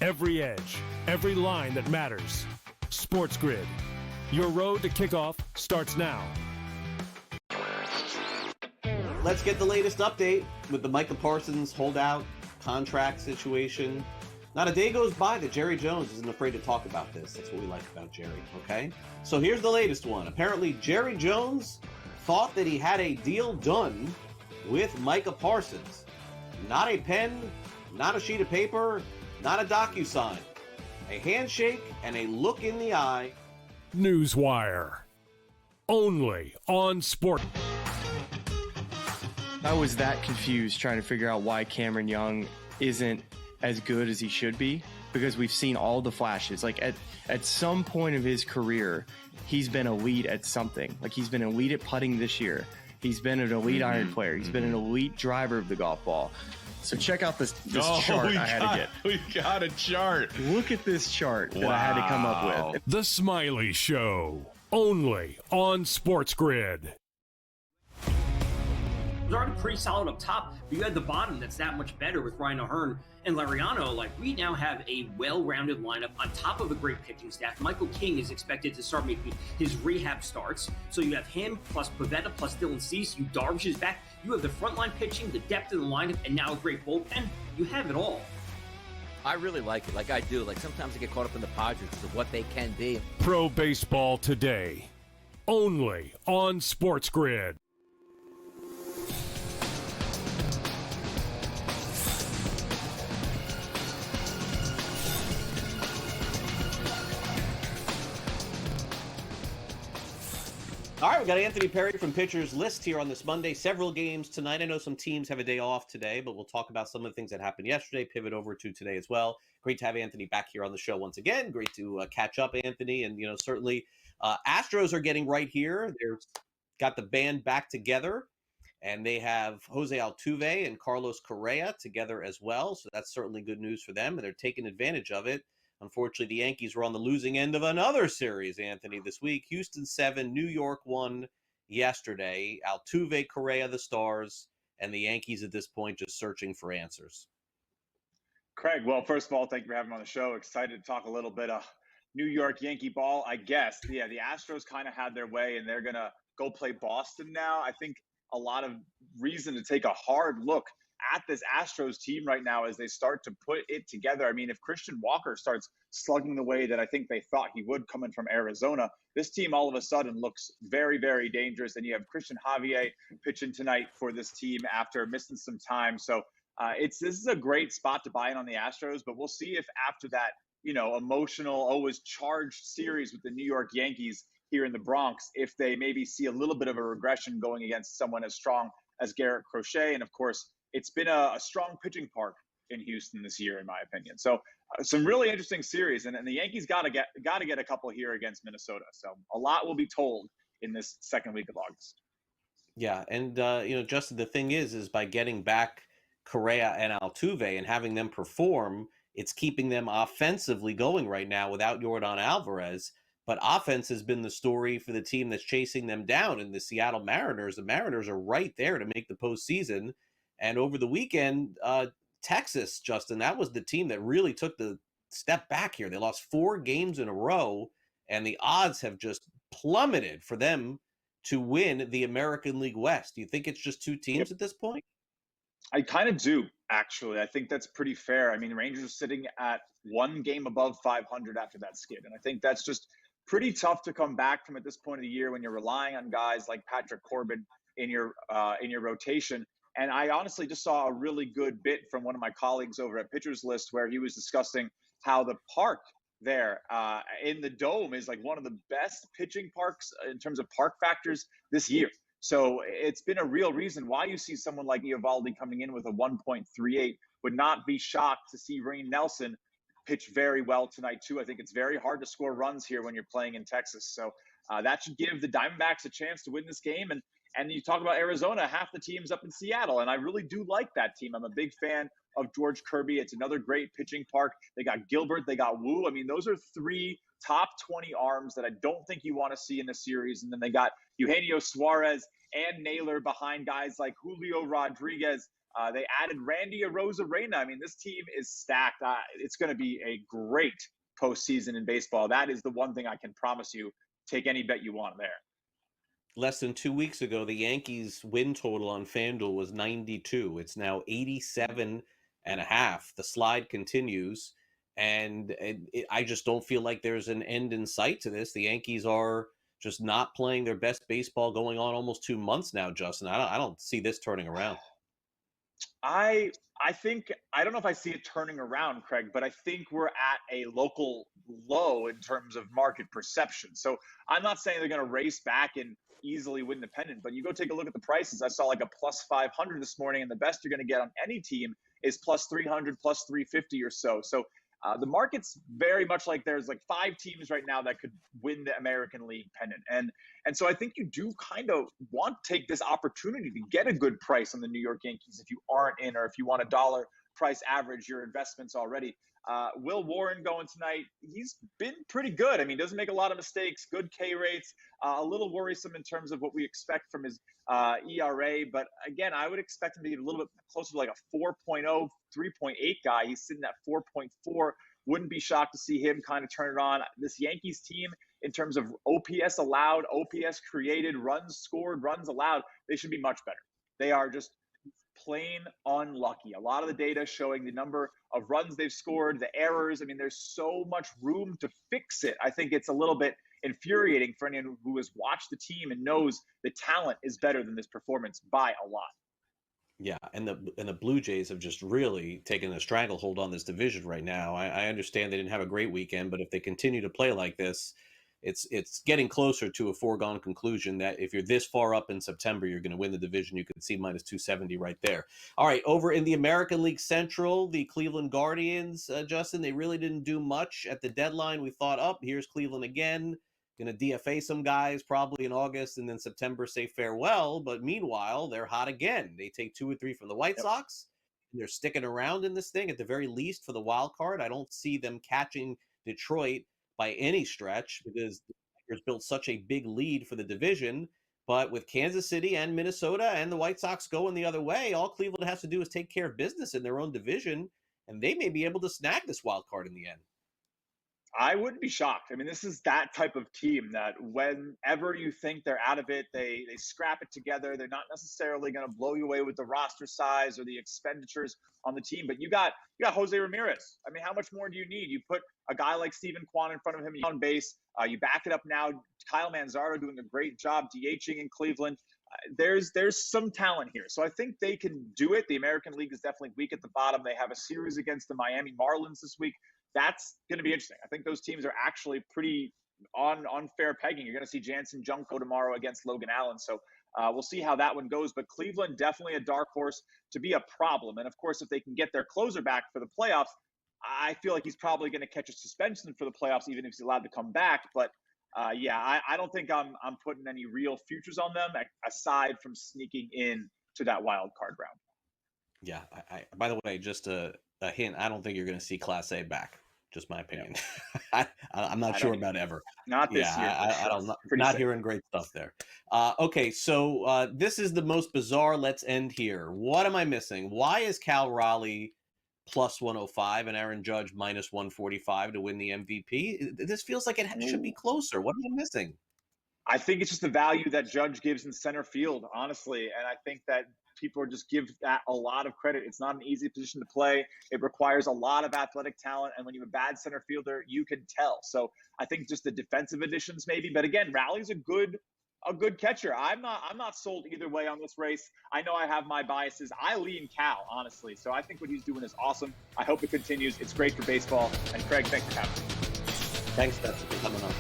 every edge, every line that matters. SportsGrid. Your road to kickoff starts now. Let's get the latest update with the Micah Parsons holdout contract situation. Not a day goes by that Jerry Jones isn't afraid to talk about this. That's what we like about Jerry, okay? So here's the latest one. Apparently, Jerry Jones thought that he had a deal done with Micah Parsons. Not a pen, not a sheet of paper, not a DocuSign. A handshake and a look in the eye. Newswire. Only on Sport. I was that confused trying to figure out why Cameron Young isn't as good as he should be, because we've seen all the flashes. Like at some point of his career, he's been elite at something. Like he's been elite at putting this year. He's been an elite iron player. He's been an elite driver of the golf ball. So check out this chart I had to get. We got a chart. Look at this chart that I had to come up with. The Smiley Show. Only on SportsGrid. It was already pretty solid up top, but you had the bottom that's that much better with Ryan O'Hearn and Lariano. Like, we now have a well-rounded lineup on top of a great pitching staff. Michael King is expected to start making his rehab starts. So you have him plus Pivetta plus Dylan Cease. You Darvish is back. You have the frontline pitching, the depth of the lineup, and now a great bullpen. You have it all. I really like it. Like I do. Like sometimes I get caught up in the Padres of what they can be. Pro Baseball Today. Only on SportsGrid. All right, we got Anthony Perri from Pitchers List here on this Monday. Several games tonight. I know some teams have a day off today, but we'll talk about some of the things that happened yesterday, pivot over to today as well. Great to have Anthony back here on the show once again. Great to catch up, Anthony. And, you know, certainly Astros are getting right here. They've got the band back together, and they have Jose Altuve and Carlos Correa together as well. So that's certainly good news for them, and they're taking advantage of it. Unfortunately, the Yankees were on the losing end of another series, Anthony, this week. Houston 7, New York 1 yesterday. Altuve, Correa, the stars, and the Yankees at this point just searching for answers. Craig, well, first of all, thank you for having me on the show. Excited to talk a little bit of New York Yankee ball, I guess. Yeah, the Astros kind of had their way, and they're going to go play Boston now. I think a lot of reason to take a hard look at this Astros team right now as they start to put it together. I mean, if Christian Walker starts slugging the way that I think they thought he would coming from Arizona, this team all of a sudden looks very, very dangerous. And you have Christian Javier pitching tonight for this team after missing some time. So this is a great spot to buy in on the Astros, but we'll see if after that, emotional, always charged series with the New York Yankees here in the Bronx, if they maybe see a little bit of a regression going against someone as strong as Garrett Crochet. And of course, it's been a strong pitching park in Houston this year, in my opinion. So some really interesting series, and the Yankees got to get a couple here against Minnesota. So a lot will be told in this second week of August. Yeah, and Justin, the thing is by getting back Correa and Altuve and having them perform, it's keeping them offensively going right now without Yordan Alvarez. But offense has been the story for the team that's chasing them down in the Seattle Mariners. The Mariners are right there to make the postseason. And over the weekend, Texas, Justin, that was the team that really took the step back here. They lost 4 games in a row, and the odds have just plummeted for them to win the American League West. Do you think it's just 2 teams at this point? I kind of do, actually. I think that's pretty fair. I mean, the Rangers are sitting at 1 game above 500 after that skid. And I think that's just pretty tough to come back from at this point of the year when you're relying on guys like Patrick Corbin in your rotation. And I honestly just saw a really good bit from one of my colleagues over at Pitchers List where he was discussing how the park there in the Dome is like one of the best pitching parks in terms of park factors this year. So it's been a real reason why you see someone like Eovaldi coming in with a 1.38. Would not be shocked to see Rain Nelson pitch very well tonight too. I think it's very hard to score runs here when you're playing in Texas. So that should give the Diamondbacks a chance to win this game. And you talk about Arizona, half the team's up in Seattle, and I really do like that team. I'm a big fan of George Kirby. It's another great pitching park. They got Gilbert, they got Wu. I mean, those are 3 top 20 arms that I don't think you want to see in a series. And then they got Eugenio Suarez and Naylor behind guys like Julio Rodriguez. They added Randy Arozarena. I mean, this team is stacked. It's going to be a great postseason in baseball. That is the one thing I can promise you. Take any bet you want there. Less than 2 weeks ago, the Yankees win total on FanDuel was 92. It's now 87.5. The slide continues, and I just don't feel like there's an end in sight to this. The Yankees are just not playing their best baseball going on almost 2 months now, Justin. I don't see this turning around. I think, I don't know if I see it turning around, Craig, but I think we're at a local low in terms of market perception. So I'm not saying they're going to race back and easily win the pennant, but you go take a look at the prices. I saw like a plus 500 this morning, and the best you're going to get on any team is plus 300, plus 350 or so. So the market's very much like there's like 5 teams right now that could win the American League pennant. And so I think you do kind of want to take this opportunity to get a good price on the New York Yankees if you aren't in, or if you want a dollar price average your investments already. Will Warren going tonight. He's been pretty good. I mean, doesn't make a lot of mistakes, good K rates, a little worrisome in terms of what we expect from his ERA. But again, I would expect him to be a little bit closer to like a 4.0, 3.8 guy. He's sitting at 4.4. Wouldn't be shocked to see him kind of turn it on. This Yankees team, in terms of OPS allowed, OPS created, runs scored, runs allowed, they should be much better. They are just plain unlucky. A lot of the data showing the number of runs they've scored, the errors. I mean, there's so much room to fix it. I think it's a little bit infuriating for anyone who has watched the team and knows the talent is better than this performance by a lot. Yeah, and the Blue Jays have just really taken a stranglehold on this division right now. I understand they didn't have a great weekend, but if they continue to play like this, it's getting closer to a foregone conclusion that if you're this far up in September, you're going to win the division. You can see minus 270 right there. All right, over in the American League Central, the Cleveland Guardians, Justin, they really didn't do much at the deadline. We thought, oh, here's Cleveland again, going to DFA some guys probably in August, and then September say farewell. But meanwhile, they're hot again. They take 2 or 3 from the White Sox, and they're sticking around in this thing at the very least for the wild card. I don't see them catching Detroit by any stretch because the Tigers built such a big lead for the division. But with Kansas City and Minnesota and the White Sox going the other way, all Cleveland has to do is take care of business in their own division, and they may be able to snag this wild card in the end. I wouldn't be shocked. I mean, this is that type of team that whenever you think they're out of it, they scrap it together. They're not necessarily going to blow you away with the roster size or the expenditures on the team. But you got Jose Ramirez. I mean, how much more do you need? You put a guy like Steven Kwan in front of him on base. You back it up now. Kyle Manzardo doing a great job DHing in Cleveland. There's some talent here. So I think they can do it. The American League is definitely weak at the bottom. They have a series against the Miami Marlins this week. That's going to be interesting. I think those teams are actually pretty on fair pegging. You're going to see Jansen Junko tomorrow against Logan Allen. So we'll see how that one goes. But Cleveland, definitely a dark horse to be a problem. And, of course, if they can get their closer back for the playoffs, I feel like he's probably going to catch a suspension for the playoffs, even if he's allowed to come back. But, I don't think I'm putting any real futures on them aside from sneaking in to that wild card round. Yeah. By the way, just a hint, I don't think you're going to see Class A back. Just my opinion. I'm not sure about ever. Not this year. I'm not hearing great stuff there. Okay, so this is the most bizarre. Let's end here. What am I missing? Why is Cal Raleigh plus 105 and Aaron Judge minus 145 to win the MVP? This feels like it should be closer. What am I missing? I think it's just the value that Judge gives in center field, honestly. And I think that people just give that a lot of credit. It's not an easy position to play. It requires a lot of athletic talent. And when you have a bad center fielder, you can tell. So I think just the defensive additions maybe. But again, Raleigh's a good catcher. I'm not sold either way on this race. I know I have my biases. I lean Cal, honestly. So I think what he's doing is awesome. I hope it continues. It's great for baseball. And Craig, thanks for having me. Thanks, Beth, for coming on.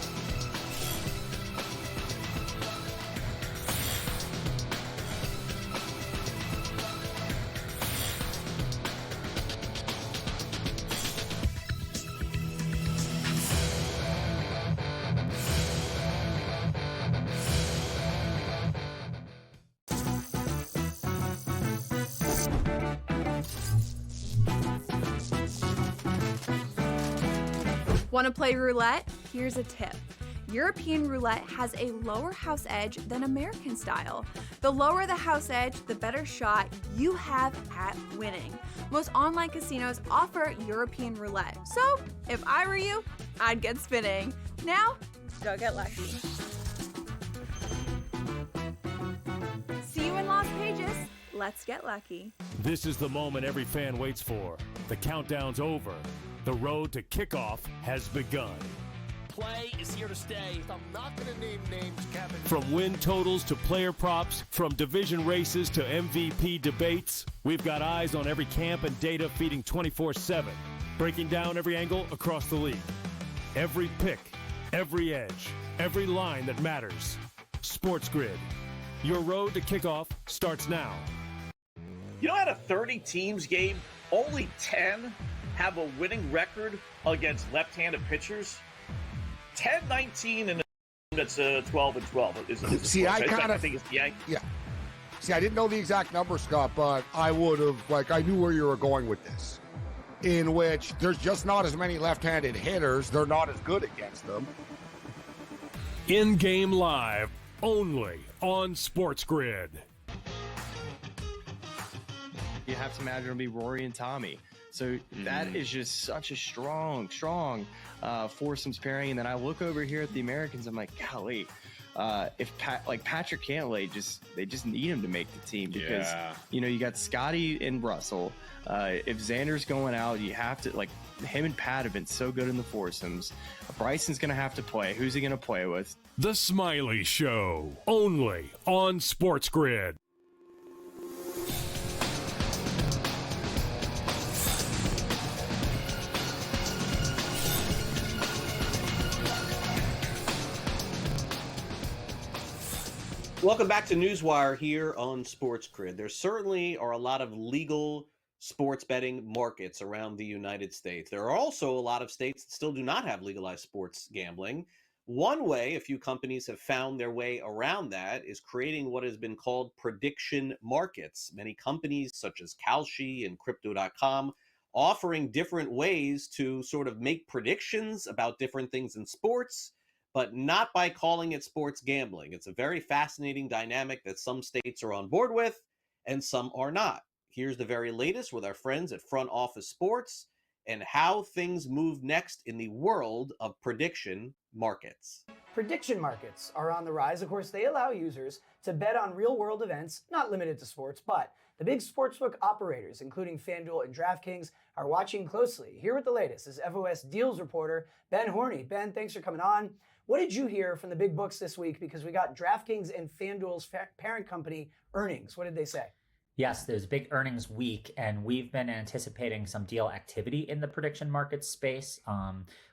Want to play roulette? Here's a tip. European roulette has a lower house edge than American style. The lower the house edge, the better shot you have at winning. Most online casinos offer European roulette. So, if I were you, I'd get spinning. Now, go get lucky. See you in Las Vegas. Let's get lucky. This is the moment every fan waits for. The countdown's over. The road to kickoff has begun. Play is here to stay. I'm not going to name names, Kevin. From win totals to player props, from division races to MVP debates, we've got eyes on every camp and data feeding 24/7, breaking down every angle across the league. Every pick, every edge, every line that matters. SportsGrid. Your road to kickoff starts now. You know, out of 30 teams game, only 10 have a winning record against left-handed pitchers. 10-19 and that's 12-12. See, I think it's yeah. See, I didn't know the exact number, Scott, but I would have, I knew where you were going with this. In which there's just not as many left-handed hitters. They're not as good against them. In-game live, only on SportsGrid. You have to imagine it'll be Rory and Tommy. So that is just such a strong foursomes pairing. And then I look over here at the Americans. I'm like, golly, if Patrick Cantlay they just need him to make the team because you got Scotty and Russell. If Xander's going out, you have to him and Pat have been so good in the foursomes. Bryson's gonna have to play. Who's he gonna play with? The Smiley Show, only on SportsGrid. Welcome back to NewsWire here on SportsGrid. There certainly are a lot of legal sports betting markets around the United States. There are also a lot of states that still do not have legalized sports gambling. One way a few companies have found their way around that is creating what has been called prediction markets. Many companies such as Kalshi and Crypto.com offering different ways to sort of make predictions about different things in sports, but not by calling it sports gambling. It's a very fascinating dynamic that some states are on board with and some are not. Here's the very latest with our friends at Front Office Sports and how things move next in the world of prediction markets. Prediction markets are on the rise. Of course, they allow users to bet on real-world events, not limited to sports, but the big sportsbook operators, including FanDuel and DraftKings, are watching closely. Here with the latest is FOS Deals reporter Ben Horney. Ben, thanks for coming on. What did you hear from the big books this week? Because we got DraftKings and FanDuel's parent company earnings. What did they say? Yes, there's a big earnings week, and we've been anticipating some deal activity in the prediction market space.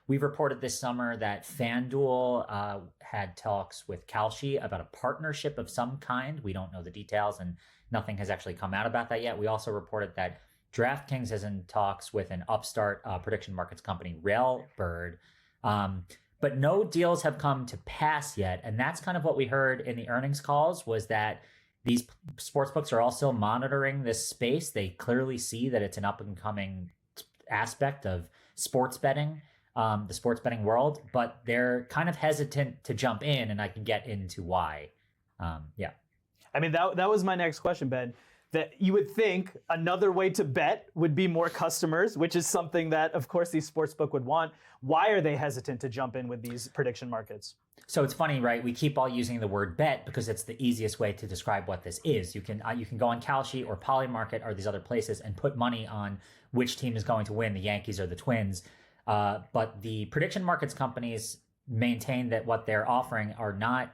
We've reported this summer that FanDuel had talks with Kalshi about a partnership of some kind. We don't know the details, and nothing has actually come out about that yet. We also reported that DraftKings is in talks with an upstart prediction markets company, Railbird. But no deals have come to pass yet, and that's kind of what we heard in the earnings calls, was that these sportsbooks are also monitoring this space. They clearly see that it's an up-and-coming aspect of sports betting, the sports betting world, but they're kind of hesitant to jump in, and I can get into why. Yeah. I mean, that was my next question, Ben. That you would think another way to bet would be more customers, which is something that, of course, these sportsbook would want. Why are they hesitant to jump in with these prediction markets? So it's funny, right? We keep all using the word bet because it's the easiest way to describe what this is. You can go on Kalshi or Polymarket or these other places and put money on which team is going to win, the Yankees or the Twins. But the prediction markets companies maintain that what they're offering are not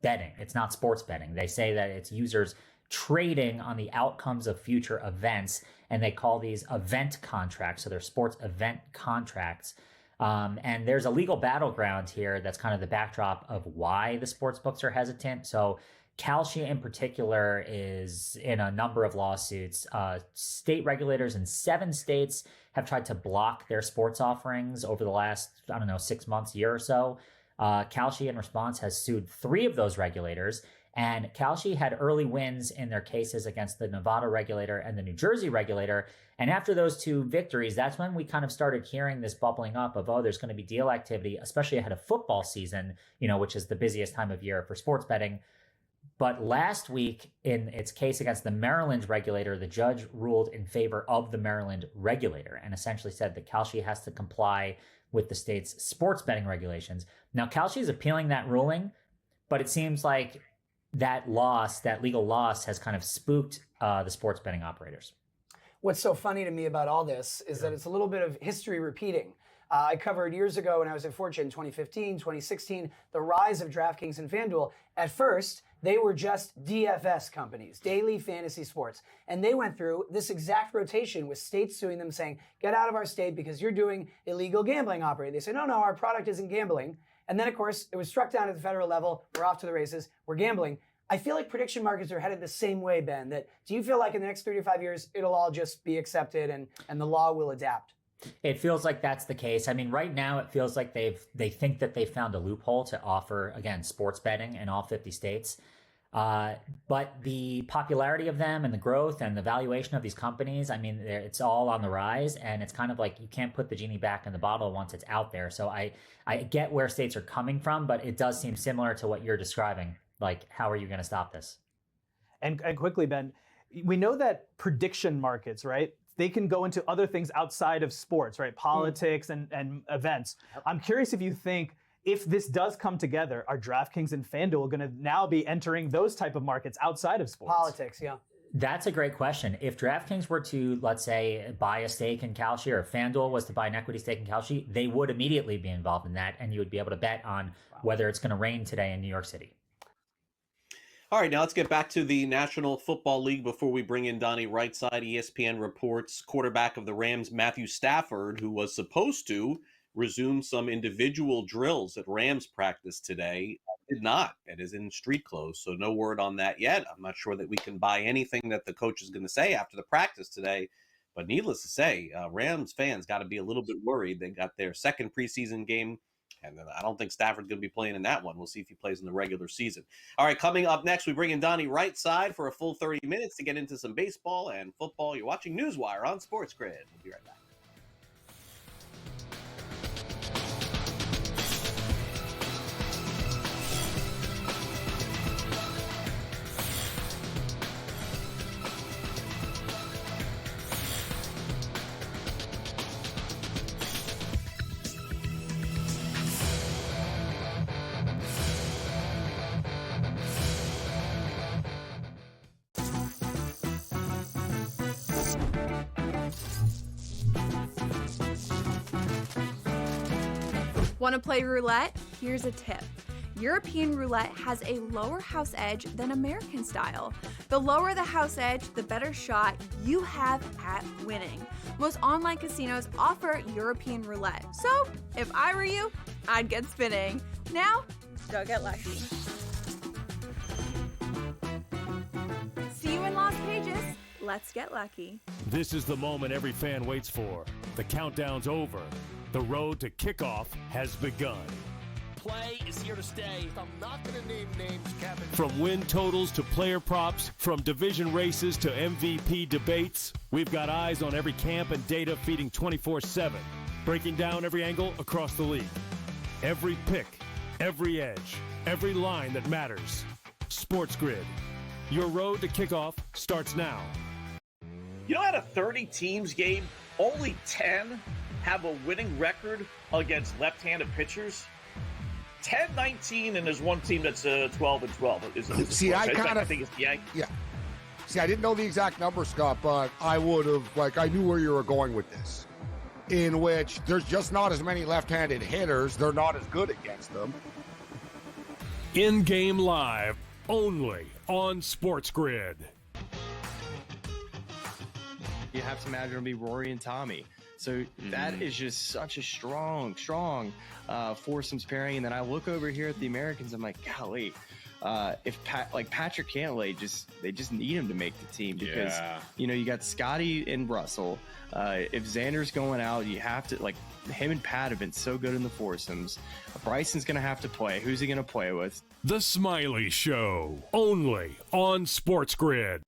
betting. It's not sports betting. They say that it's users trading on the outcomes of future events, and they call these event contracts. So they're sports event contracts. And there's a legal battleground here that's kind of the backdrop of why the sports books are hesitant. So Kalshi in particular is in a number of lawsuits. State regulators in 7 states have tried to block their sports offerings over the last, 6 months, year or so. Kalshi in response has sued 3 of those regulators. And Kalshi had early wins in their cases against the Nevada regulator and the New Jersey regulator. And after those 2 victories, that's when we kind of started hearing this bubbling up of, there's going to be deal activity, especially ahead of football season, which is the busiest time of year for sports betting. But last week, in its case against the Maryland regulator, the judge ruled in favor of the Maryland regulator and essentially said that Kalshi has to comply with the state's sports betting regulations. Now, Kalshi is appealing that ruling, but it seems like that legal loss has kind of spooked the sports betting operators. What's so funny to me about all this is that it's a little bit of history repeating. I covered years ago when I was at Fortune, 2015, 2016, the rise of DraftKings and FanDuel. At first, they were just DFS companies, daily fantasy sports. And they went through this exact rotation with states suing them saying, get out of our state because you're doing illegal gambling operating. They said, no, our product isn't gambling. And then, of course, it was struck down at the federal level. We're off to the races. We're gambling. I feel like prediction markets are headed the same way, Ben. Do you feel like in the next 3 to 5 years, it'll all just be accepted and the law will adapt? It feels like that's the case. I mean, right now it feels like they think that they found a loophole to offer, again, sports betting in all 50 states. But the popularity of them and the growth and the valuation of these companies, I mean, it's all on the rise, and it's kind of like you can't put the genie back in the bottle once it's out there. So I get where states are coming from, but it does seem similar to what you're describing. Like, how are you going to stop this? And quickly, Ben, we know that prediction markets, right? They can go into other things outside of sports, right? Politics and events. I'm curious if you think, if this does come together, are DraftKings and FanDuel going to now be entering those type of markets outside of sports? Politics, yeah. That's a great question. If DraftKings were to, let's say, buy a stake in Kalshi, or if FanDuel was to buy an equity stake in Kalshi, they would immediately be involved in that, and you would be able to bet on whether it's going to rain today in New York City. All right, now let's get back to the National Football League before we bring in Donnie Rightside. ESPN reports quarterback of the Rams, Matthew Stafford, who was supposed to resume some individual drills at Rams practice today, did not. It is in street clothes, so no word on that yet. I'm not sure that we can buy anything that the coach is going to say after the practice today. But needless to say, Rams fans got to be a little bit worried. They got their second preseason game, and I don't think Stafford's going to be playing in that one. We'll see if he plays in the regular season. All right, coming up next, we bring in Donnie Rightside for a full 30 minutes to get into some baseball and football. You're watching NewsWire on SportsGrid. We'll be right back. Want to play roulette? Here's a tip. European roulette has a lower house edge than American style. The lower the house edge, the better shot you have at winning. Most online casinos offer European roulette. So, if I were you, I'd get spinning. Now, go get lucky. See you in Las Vegas. Let's get lucky. This is the moment every fan waits for. The countdown's over. The road to kickoff has begun. Play is here to stay. I'm not going to name names, Kevin. From win totals to player props, from division races to MVP debates, we've got eyes on every camp and data feeding 24/7, breaking down every angle across the league. Every pick, every edge, every line that matters. SportsGrid. Your road to kickoff starts now. You know, out of 30 teams game, only 10 have a winning record against left-handed pitchers. 10-19, and there's one team that's 12-12. See, I think it's the Yankees. Yeah. See, I didn't know the exact number, Scott, but I would have, I knew where you were going with this, in which there's just not as many left-handed hitters. They're not as good against them. In-game live, only on SportsGrid. You have to imagine it'll be Rory and Tommy. So that is just such a strong foursomes pairing. And then I look over here at the Americans. I'm like, golly, if Patrick Cantlay they just need him to make the team because you got Scotty and Russell. If Xander's going out, you have to him and Pat have been so good in the foursomes. Bryson's gonna have to play. Who's he gonna play with? The Smiley Show, only on SportsGrid.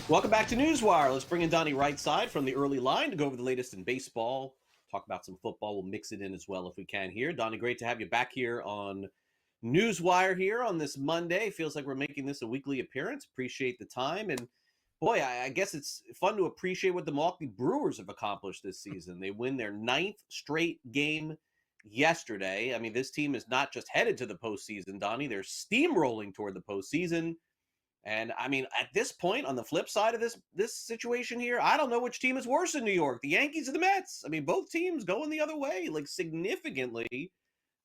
Welcome back to NewsWire. Let's bring in Donnie Rightside from the early line to go over the latest in baseball, talk about some football. We'll mix it in as well if we can here. Donnie, great to have you back here on NewsWire here on this Monday. Feels like we're making this a weekly appearance. Appreciate the time. And boy, I guess it's fun to appreciate what the Milwaukee Brewers have accomplished this season. They win their 9th straight game yesterday. I mean, this team is not just headed to the postseason, Donnie. They're steamrolling toward the postseason. And I mean, at this point, on the flip side of this situation here, I don't know which team is worse in New York, the Yankees or the Mets. I mean, both teams going the other way, significantly.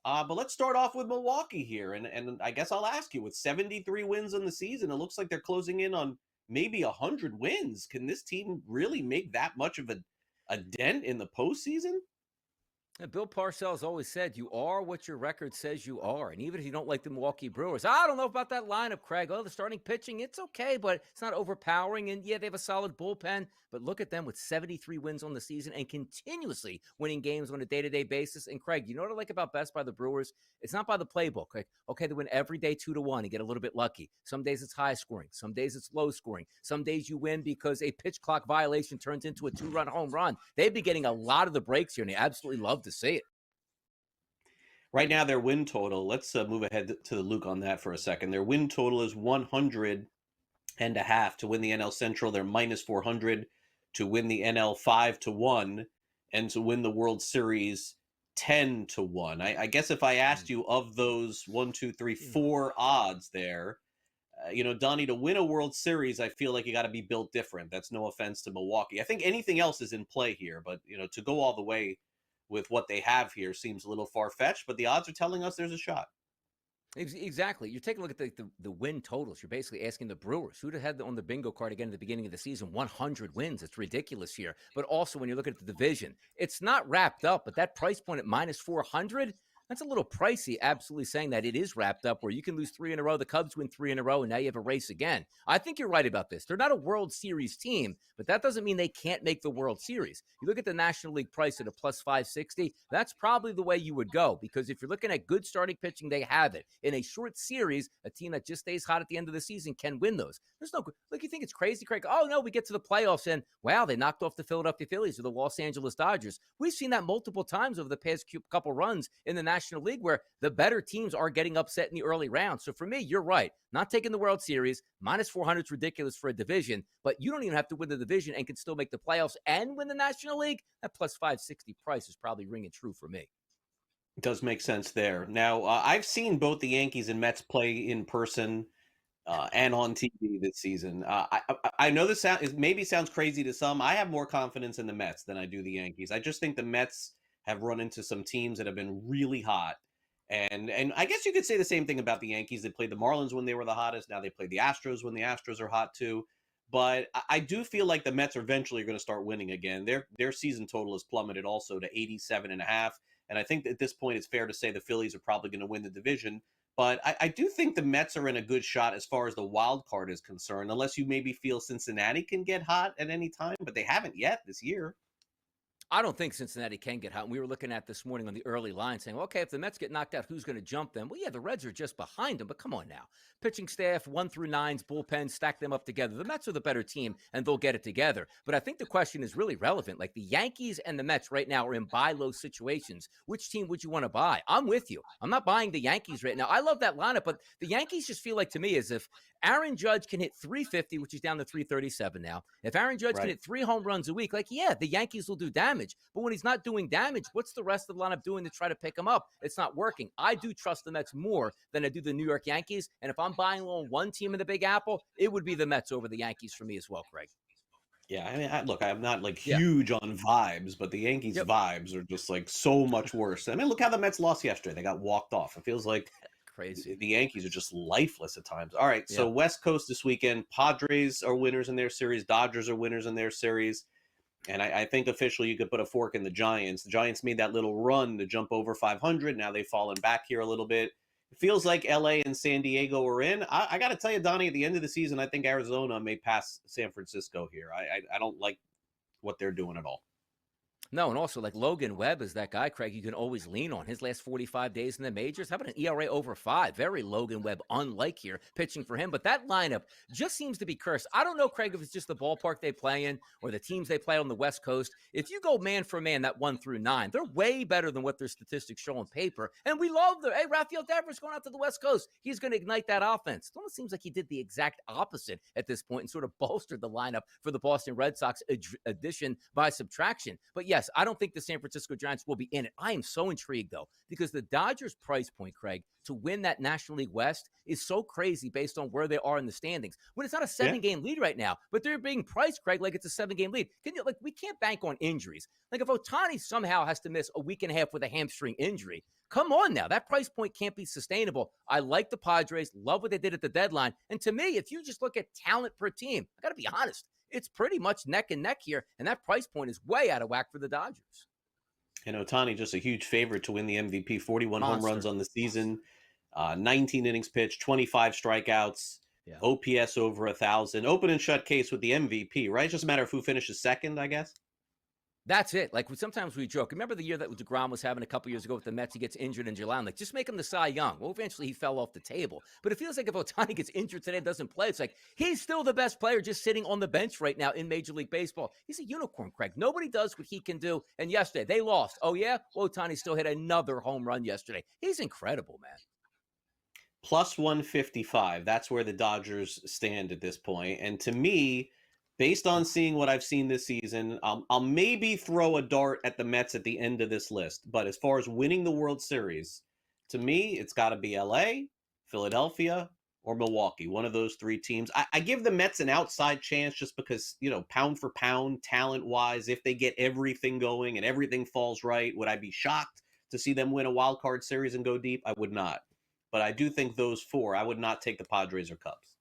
But let's start off with Milwaukee here. And I guess I'll ask you, with 73 wins on the season, it looks like they're closing in on maybe 100 wins. Can this team really make that much of a dent in the postseason? Bill Parcells always said, you are what your record says you are. And even if you don't like the Milwaukee Brewers, I don't know about that lineup, Craig. Oh, the starting pitching, it's okay, but it's not overpowering. And yeah, they have a solid bullpen. But look at them with 73 wins on the season and continuously winning games on a day-to-day basis. And Craig, you know what I like about best by the Brewers? It's not by the playbook. Okay, they win every day 2-1 and get a little bit lucky. Some days it's high scoring. Some days it's low scoring. Some days you win because a pitch clock violation turns into a 2-run home run. They've been getting a lot of the breaks here, and they absolutely love to see it. Right now, their win total, let's move ahead to the Luke on that for a second. Their win total is 100.5 to win the NL Central. They're minus 400 to win the NL 5-1, and to win the World Series 10-1. I guess if I asked you of those 1, 2, 3, 4 odds there, Donnie, to win a World Series, I feel like you got to be built different. That's no offense to Milwaukee. I think anything else is in play here, but to go all the way with what they have here seems a little far-fetched, but the odds are telling us there's a shot. Exactly. You're taking a look at the win totals. You're basically asking the Brewers, who'd have had on the bingo card again at the beginning of the season, 100 wins. It's ridiculous here. But also when you look at the division, it's not wrapped up, but that price point at minus 400, that's a little pricey, absolutely saying that it is wrapped up where you can lose 3 in a row. The Cubs win 3 in a row, and now you have a race again. I think you're right about this. They're not a World Series team, but that doesn't mean they can't make the World Series. You look at the National League price at a plus 560, that's probably the way you would go, because if you're looking at good starting pitching, they have it. In a short series, a team that just stays hot at the end of the season can win those. There's no, you think it's crazy, Craig? Oh, no, we get to the playoffs and, wow, they knocked off the Philadelphia Phillies or the Los Angeles Dodgers. We've seen that multiple times over the past couple runs in the National League where the better teams are getting upset in the early rounds. So for me, you're right. Not taking the World Series, minus 400 is ridiculous for a division, but you don't even have to win the division and can still make the playoffs and win the National League. That plus 560 price is probably ringing true for me. Does make sense there. Now, I've seen both the Yankees and Mets play in person and on TV this season. I know this maybe sounds crazy to some. I have more confidence in the Mets than I do the Yankees. I just think the Mets have run into some teams that have been really hot. And I guess you could say the same thing about the Yankees. They played the Marlins when they were the hottest. Now they play the Astros when the Astros are hot too. But I do feel like the Mets are eventually going to start winning again. Their season total has plummeted also to 87.5. And I think at this point, it's fair to say the Phillies are probably going to win the division. But I do think the Mets are in a good shot as far as the wild card is concerned, unless you maybe feel Cincinnati can get hot at any time, but they haven't yet this year. I don't think Cincinnati can get hot. And we were looking at this morning on the early line saying, okay, if the Mets get knocked out, who's going to jump them? Well, yeah, the Reds are just behind them, but come on now. Pitching staff, 1 through 9s, bullpen, stack them up together. The Mets are the better team, and they'll get it together. But I think the question is really relevant. Like the Yankees and the Mets right now are in buy low situations. Which team would you want to buy? I'm with you. I'm not buying the Yankees right now. I love that lineup, but the Yankees just feel like to me as if Aaron Judge can hit 350, which is down to 337 now. If Aaron Judge can hit 3 home runs a week, like, yeah, the Yankees will do damage. But when he's not doing damage, what's the rest of the lineup doing to try to pick him up? It's not working. I do trust the Mets more than I do the New York Yankees. And if I'm buying on one team in the Big Apple, it would be the Mets over the Yankees for me as well, Craig. Yeah, I mean, look, I'm not like huge on vibes, but the Yankees vibes are just like so much worse. I mean, look how the Mets lost yesterday. They got walked off. It feels like crazy. The Yankees are just lifeless at times. All right, so West Coast this weekend, Padres are winners in their series. Dodgers are winners in their series. And I think officially you could put a fork in the Giants. The Giants made that little run to jump over 500. Now they've fallen back here a little bit. It feels like LA and San Diego are in. I got to tell you, Donnie, at the end of the season, I think Arizona may pass San Francisco here. I don't like what they're doing at all. No, and also like Logan Webb is that guy, Craig, you can always lean on. His last 45 days in the majors, how about an ERA over 5? Very Logan Webb unlike here, pitching for him. But that lineup just seems to be cursed. I don't know, Craig, if it's just the ballpark they play in or the teams they play on the West Coast. If you go man for man, that 1 through 9, they're way better than what their statistics show on paper. And we love them. Hey, Rafael Devers going out to the West Coast. He's going to ignite that offense. It almost seems like he did the exact opposite at this point and sort of bolstered the lineup for the Boston Red Sox addition by subtraction. But yes, I don't think the San Francisco Giants will be in it. I am so intrigued, though, because the Dodgers' price point, Craig, to win that National League West is so crazy based on where they are in the standings. When it's not a 7-game lead right now, but they're being priced, Craig, like it's a 7-game lead. We can't bank on injuries. Like if Ohtani somehow has to miss a week and a half with a hamstring injury, come on now. That price point can't be sustainable. I like the Padres, love what they did at the deadline. And to me, if you just look at talent per team, I got to be honest, it's pretty much neck and neck here, and that price point is way out of whack for the Dodgers. And Ohtani just a huge favorite to win the MVP, 41 home runs on the season, 19 innings pitched, 25 strikeouts, OPS over 1,000, open and shut case with the MVP, right? It's just a matter of who finishes second, I guess. That's it. Like sometimes we joke. Remember the year that DeGrom was having a couple years ago with the Mets? He gets injured in July. I'm like, just make him the Cy Young. Well, eventually he fell off the table. But it feels like if Ohtani gets injured today and doesn't play, it's like he's still the best player just sitting on the bench right now in Major League Baseball. He's a unicorn, Craig. Nobody does what he can do. And yesterday they lost. Oh, yeah? Well, Ohtani still hit another home run yesterday. He's incredible, man. Plus 155. That's where the Dodgers stand at this point. And to me, based on seeing what I've seen this season, I'll maybe throw a dart at the Mets at the end of this list. But as far as winning the World Series, to me, it's got to be LA, Philadelphia, or Milwaukee. One of those 3 teams. I give the Mets an outside chance just because, pound for pound, talent-wise, if they get everything going and everything falls right, would I be shocked to see them win a wild card series and go deep? I would not. But I do think those 4, I would not take the Padres or Cubs.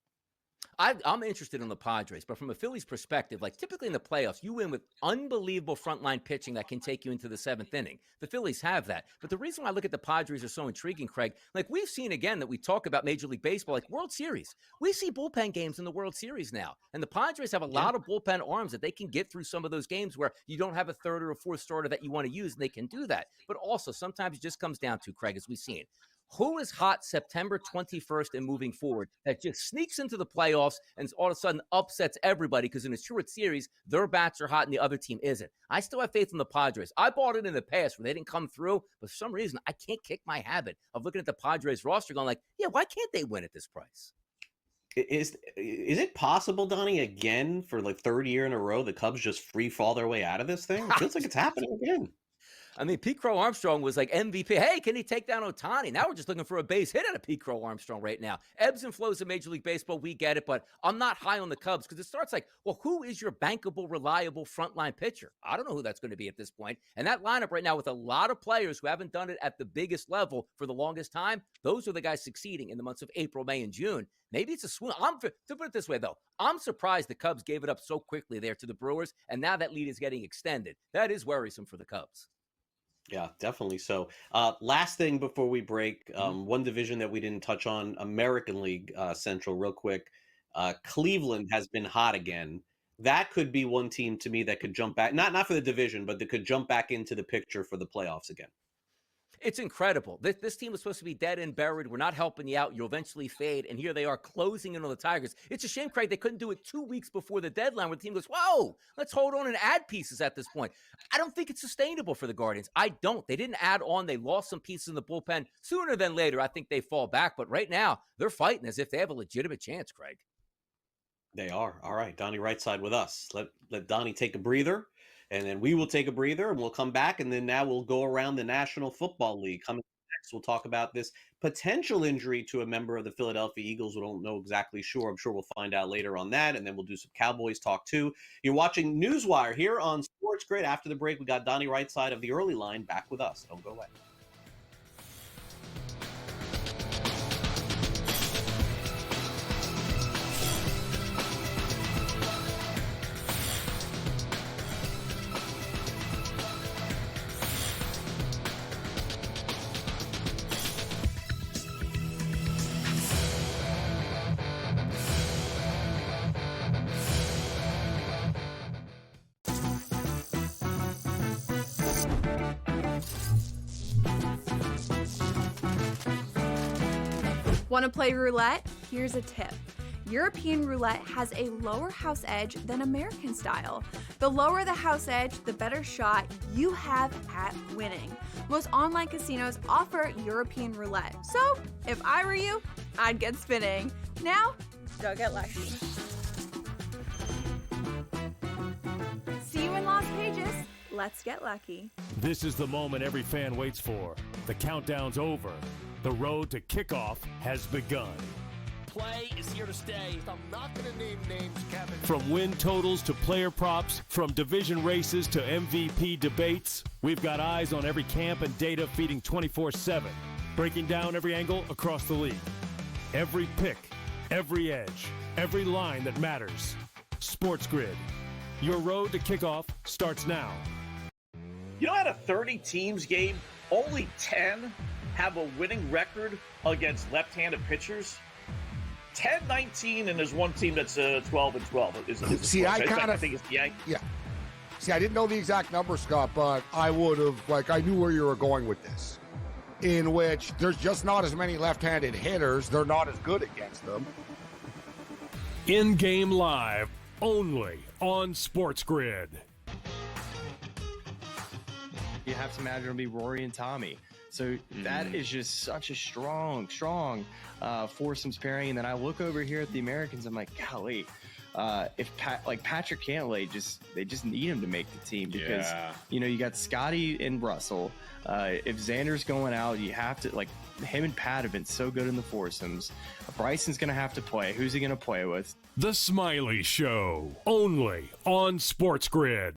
I'm interested in the Padres, but from a Phillies perspective, like typically in the playoffs, you win with unbelievable frontline pitching that can take you into the 7th inning. The Phillies have that. But the reason why I look at the Padres are so intriguing, Craig, like we've seen again that we talk about Major League Baseball, like World Series. We see bullpen games in the World Series now. And the Padres have a lot of bullpen arms that they can get through some of those games where you don't have a 3rd or a 4th starter that you want to use, and they can do that. But also sometimes it just comes down to, Craig, as we've seen, who is hot September 21st and moving forward that just sneaks into the playoffs and all of a sudden upsets everybody because in a short series, their bats are hot and the other team isn't. I still have faith in the Padres. I bought it in the past where they didn't come through, but for some reason, I can't kick my habit of looking at the Padres roster going like, yeah, why can't they win at this price? Is it possible, Donnie, again for like 3rd year in a row, the Cubs just free fall their way out of this thing? It feels like it's happening again. I mean, Pete Crow Armstrong was like MVP. Hey, can he take down Ohtani? Now we're just looking for a base hit out of Pete Crow Armstrong right now. Ebbs and flows of Major League Baseball, we get it, but I'm not high on the Cubs because it starts like, well, who is your bankable, reliable frontline pitcher? I don't know who that's going to be at this point. And that lineup right now with a lot of players who haven't done it at the biggest level for the longest time, those are the guys succeeding in the months of April, May, and June. Maybe it's a swoon. To put it this way, though, I'm surprised the Cubs gave it up so quickly there to the Brewers, and now that lead is getting extended. That is worrisome for the Cubs. Yeah, definitely so. Last thing before we break, one division that we didn't touch on, American League Central, real quick. Cleveland has been hot again. That could be one team to me that could jump back, not for the division, but that could jump back into the picture for the playoffs again. It's incredible. This team was supposed to be dead and buried. We're not helping you out. You'll eventually fade. And here they are closing in on the Tigers. It's a shame, Craig, they couldn't do it 2 weeks before the deadline where the team goes, whoa, let's hold on and add pieces at this point. I don't think it's sustainable for the Guardians. I don't. They didn't add on. They lost some pieces in the bullpen. Sooner than later, I think they fall back. But right now, they're fighting as if they have a legitimate chance, Craig. They are. All right. Donnie Rightside with us. Let Donnie take a breather. And then we will take a breather and we'll come back. And then now we'll go around the National Football League. Coming next, we'll talk about this potential injury to a member of the Philadelphia Eagles. We don't know exactly sure. I'm sure we'll find out later on that. And then we'll do some Cowboys talk too. You're watching NewsWire here on SportsGrid. After the break, we got Donnie Rightside of the early line back with us. Don't go away. Want to play roulette? Here's a tip. European roulette has a lower house edge than American style. The lower the house edge, the better shot you have at winning. Most online casinos offer European roulette. So, if I were you, I'd get spinning. Now, go get lucky. See you in Las Vegas. Let's get lucky. This is the moment every fan waits for. The countdown's over. The road to kickoff has begun. Play is here to stay. I'm not going to name names, Kevin. From win totals to player props, from division races to MVP debates, we've got eyes on every camp and data feeding 24/7, breaking down every angle across the league. Every pick, every edge, every line that matters. SportsGrid. Your road to kickoff starts now. You know, out of 30 teams game, only 10 have a winning record against left-handed pitchers. 10-19, and there's one team that's 12-12. See, I think it's the Yankees. Yeah. See, I didn't know the exact number, Scott, but I would have, I knew where you were going with this. In which there's just not as many left-handed hitters. They're not as good against them. In-game live, only on SportsGrid. You have to imagine it'll be Rory and Tommy. So that is just such a strong foursomes pairing. And then I look over here at the Americans. I'm like, golly, if Patrick Cantlay, they just need him to make the team because you got Scotty and Russell. If Xander's going out, you have to him and Pat have been so good in the foursomes. Bryson's gonna have to play. Who's he gonna play with? The Smiley Show, only on SportsGrid.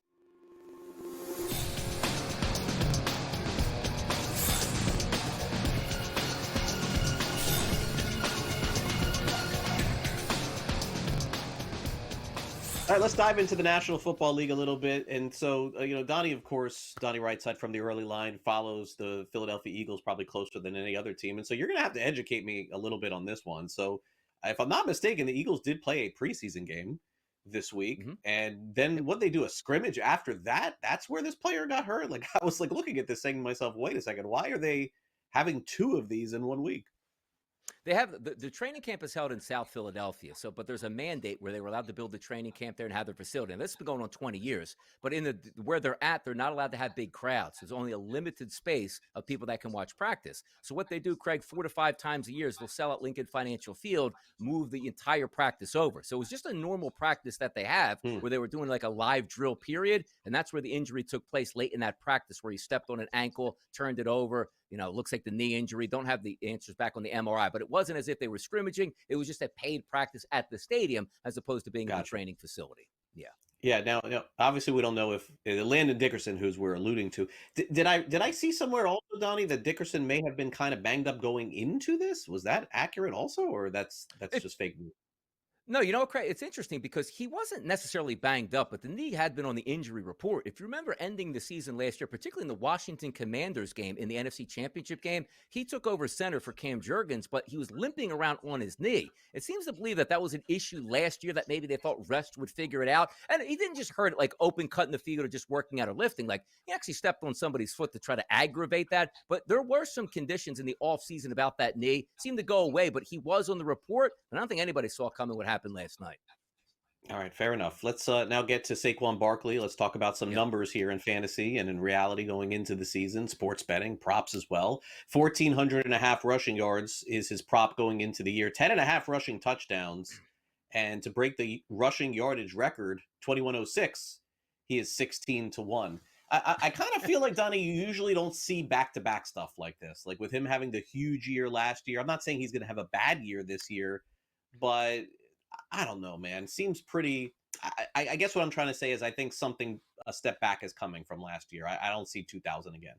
All right, let's dive into the National Football League a little bit. And so, Donnie, of course, Donnie Rightside from the early line follows the Philadelphia Eagles probably closer than any other team. And so you're going to have to educate me a little bit on this one. So if I'm not mistaken, the Eagles did play a preseason game this week. Mm-hmm. And then what they do, a scrimmage after that, that's where this player got hurt. I was looking at this saying to myself, wait a second, why are they having two of these in 1 week? They have the training camp is held in South Philadelphia. So, but there's a mandate where they were allowed to build the training camp there and have their facility. And this has been going on 20 years. But in where they're at, they're not allowed to have big crowds. There's only a limited space of people that can watch practice. So what they do, Craig, 4 to 5 times a year is they'll sell out Lincoln Financial Field, move the entire practice over. So it was just a normal practice that they have where they were doing like a live drill period. And that's where the injury took place late in that practice where he stepped on an ankle, turned it over. Looks like the knee injury. Don't have the answers back on the MRI, but it wasn't as if they were scrimmaging. It was just a paid practice at the stadium as opposed to being in a training facility. Yeah. Yeah. Now, obviously, we don't know if Landon Dickerson, who's we're alluding to, did I see somewhere also, Donnie, that Dickerson may have been kind of banged up going into this? Was that accurate also, or that's just fake news? No, you know what, Craig? It's interesting because he wasn't necessarily banged up, but the knee had been on the injury report. If you remember ending the season last year, particularly in the Washington Commanders game in the NFC Championship game, he took over center for Cam Jurgens, but he was limping around on his knee. It seems to believe that was an issue last year that maybe they thought rest would figure it out. And he didn't just hurt it like open cut in the field or just working out or lifting. Like he actually stepped on somebody's foot to try to aggravate that. But there were some conditions in the offseason about that knee. Seemed to go away, but he was on the report. And I don't think anybody saw coming what happened last night. All right, fair enough. Let's now get to Saquon Barkley. Let's talk about some numbers here in fantasy and in reality going into the season, sports betting, props as well. 1,400.5 rushing yards is his prop going into the year. 10.5 rushing touchdowns. And to break the rushing yardage record, 2,106, he is 16-1. I kind of feel like, Donnie, you usually don't see back-to-back stuff like this. Like with him having the huge year last year. I'm not saying he's going to have a bad year this year, but I don't know, man. Seems pretty. I guess what I'm trying to say is I think a step back is coming from last year. I don't see 2,000 again.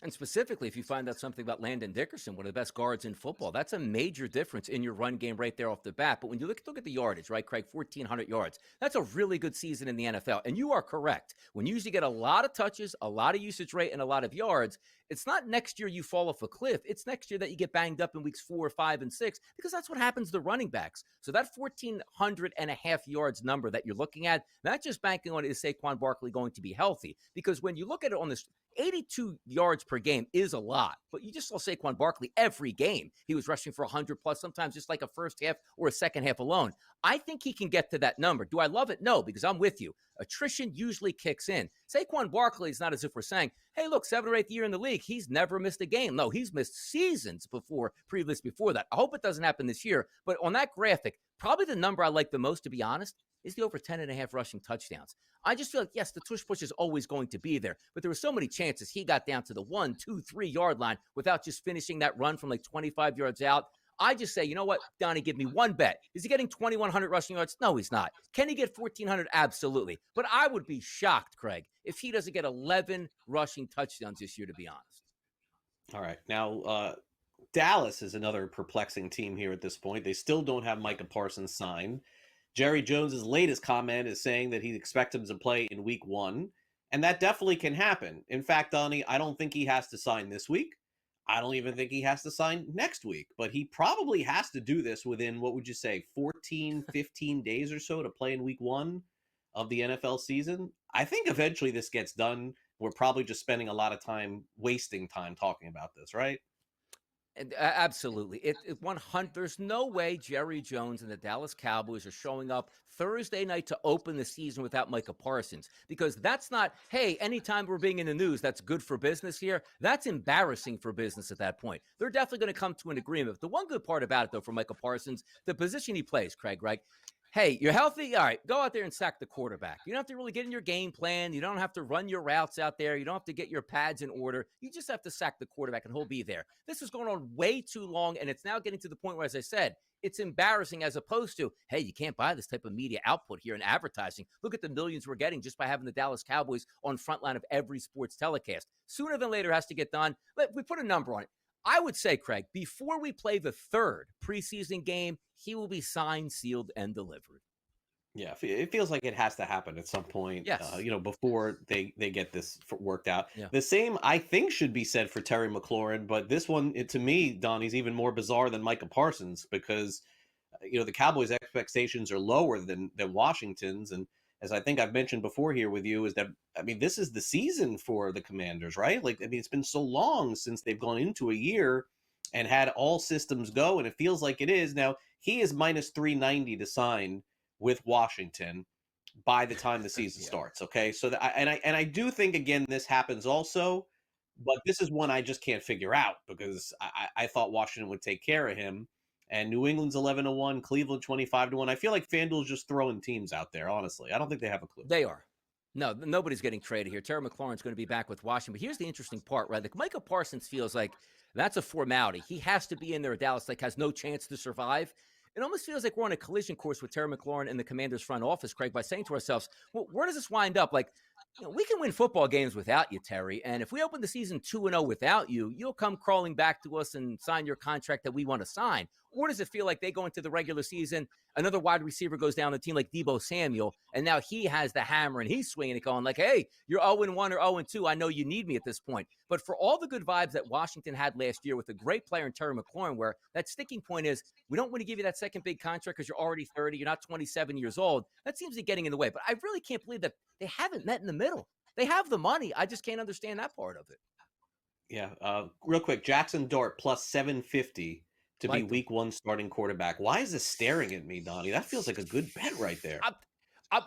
And specifically, if you find out something about Landon Dickerson, one of the best guards in football, that's a major difference in your run game right there off the bat. But when you look at the yardage, right, Craig, 1,400 yards, that's a really good season in the NFL. And you are correct. When you usually get a lot of touches, a lot of usage rate, and a lot of yards, it's not next year you fall off a cliff. It's next year that you get banged up in weeks 4, 5, and 6, because that's what happens to running backs. So that 1,400.5 yards number that you're looking at, not just banking on is Saquon Barkley going to be healthy? Because when you look at it on this, 82 yards per game is a lot, but you just saw Saquon Barkley every game. He was rushing for 100 plus, sometimes just like a first half or a second half alone. I think he can get to that number. Do I love it? No, because I'm with you. Attrition usually kicks in. Saquon Barkley is not as if we're saying, hey, look, 7th or 8th year in the league, he's never missed a game. No, he's missed seasons before that. I hope it doesn't happen this year, but on that graphic, probably the number I like the most, to be honest, is the over 10.5 rushing touchdowns. I just feel like, yes, the tush push is always going to be there, but there were so many chances he got down to the 1, 2, 3 yard line without just finishing that run from like 25 yards out. I just say, you know what, Donnie, give me one bet. Is he getting 2,100 rushing yards? No, he's not. Can he get 1,400? Absolutely. But I would be shocked, Craig, if he doesn't get 11 rushing touchdowns this year, to be honest. All right. Now, Dallas is another perplexing team here at this point. They still don't have Micah Parsons signed. Jerry Jones's latest comment is saying that he expects him to play in week 1, and that definitely can happen. In fact, Donnie, I don't think he has to sign this week. I don't even think he has to sign next week, but he probably has to do this within, what would you say, 14, 15 days or so to play in week 1 of the NFL season. I think eventually this gets done. We're probably just spending a lot of time wasting time talking about this, right? Absolutely. It 100. There's no way Jerry Jones and the Dallas Cowboys are showing up Thursday night to open the season without Micah Parsons, because that's not, hey, anytime we're being in the news, that's good for business here. That's embarrassing for business at that point. They're definitely going to come to an agreement. But the one good part about it, though, for Micah Parsons, the position he plays, Craig, right? Hey, you're healthy? All right, go out there and sack the quarterback. You don't have to really get in your game plan. You don't have to run your routes out there. You don't have to get your pads in order. You just have to sack the quarterback, and he'll be there. This is going on way too long, and it's now getting to the point where, as I said, it's embarrassing as opposed to, hey, you can't buy this type of media output here in advertising. Look at the millions we're getting just by having the Dallas Cowboys on front line of every sports telecast. Sooner than later, it has to get done. We put a number on it. I would say, Craig, before we play the 3rd preseason game, he will be signed, sealed, and delivered. Yeah, it feels like it has to happen at some point, yes. Before they get this worked out. Yeah. The same, I think, should be said for Terry McLaurin, but this one, to me, Donnie's even more bizarre than Micah Parsons because, the Cowboys' expectations are lower than Washington's, and as I think I've mentioned before here with you, is that, this is the season for the Commanders, right? It's been so long since they've gone into a year and had all systems go, and it feels like it is. Now, he is minus 390 to sign with Washington by the time the season starts, okay? So I do think, again, this happens also, but this is one I just can't figure out because I thought Washington would take care of him. And New England's 11-1, Cleveland 25-1. I feel like FanDuel's just throwing teams out there, honestly. I don't think they have a clue. They are. No, nobody's getting traded here. Terry McLaurin's going to be back with Washington. But here's the interesting part, right? Like Micah Parsons feels like that's a formality. He has to be in there. Dallas has no chance to survive. It almost feels like we're on a collision course with Terry McLaurin and the Commanders' front office, Craig, by saying to ourselves, well, where does this wind up? Like, we can win football games without you, Terry. And if we open the season 2-0 without you, you'll come crawling back to us and sign your contract that we want to sign. Or does it feel like they go into the regular season, another wide receiver goes down the team like Deebo Samuel, and now he has the hammer and he's swinging it going like, hey, you're 0-1 or 0-2. I know you need me at this point. But for all the good vibes that Washington had last year with a great player in Terry McLaurin, where that sticking point is, we don't want to give you that second big contract because you're already 30, you're not 27 years old. That seems to be getting in the way. But I really can't believe that they haven't met in the middle. They have the money. I just can't understand that part of it. Yeah. Real quick, Jackson Dart plus 750 to be week 1 starting quarterback. Why is this staring at me, Donnie? That feels like a good bet right there.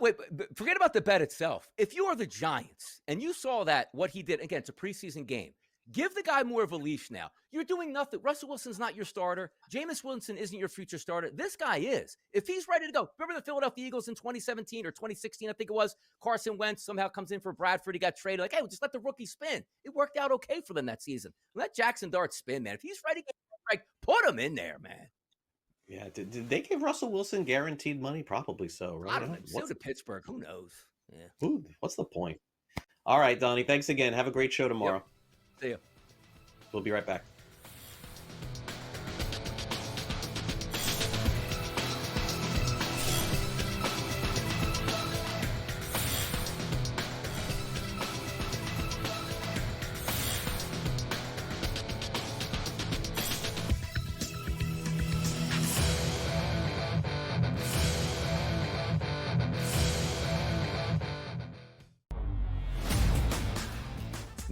Wait, forget about the bet itself. If you are the Giants and you saw that, what he did, again, it's a preseason game. Give the guy more of a leash now. You're doing nothing. Russell Wilson's not your starter. Jameis Winston isn't your future starter. This guy is. If he's ready to go. Remember the Philadelphia Eagles in 2017 or 2016, I think it was? Carson Wentz somehow comes in for Bradford. He got traded. Like, hey, we'll just let the rookie spin. It worked out okay for them that season. Let Jackson Dart spin, man. If he's ready to get right, put him in there, man. Yeah. Did they give Russell Wilson guaranteed money? Probably so, right? I don't know. So to Pittsburgh. Who knows? Yeah. Ooh, what's the point? All right, Donnie. Thanks again. Have a great show tomorrow. Yep. See you. We'll be right back.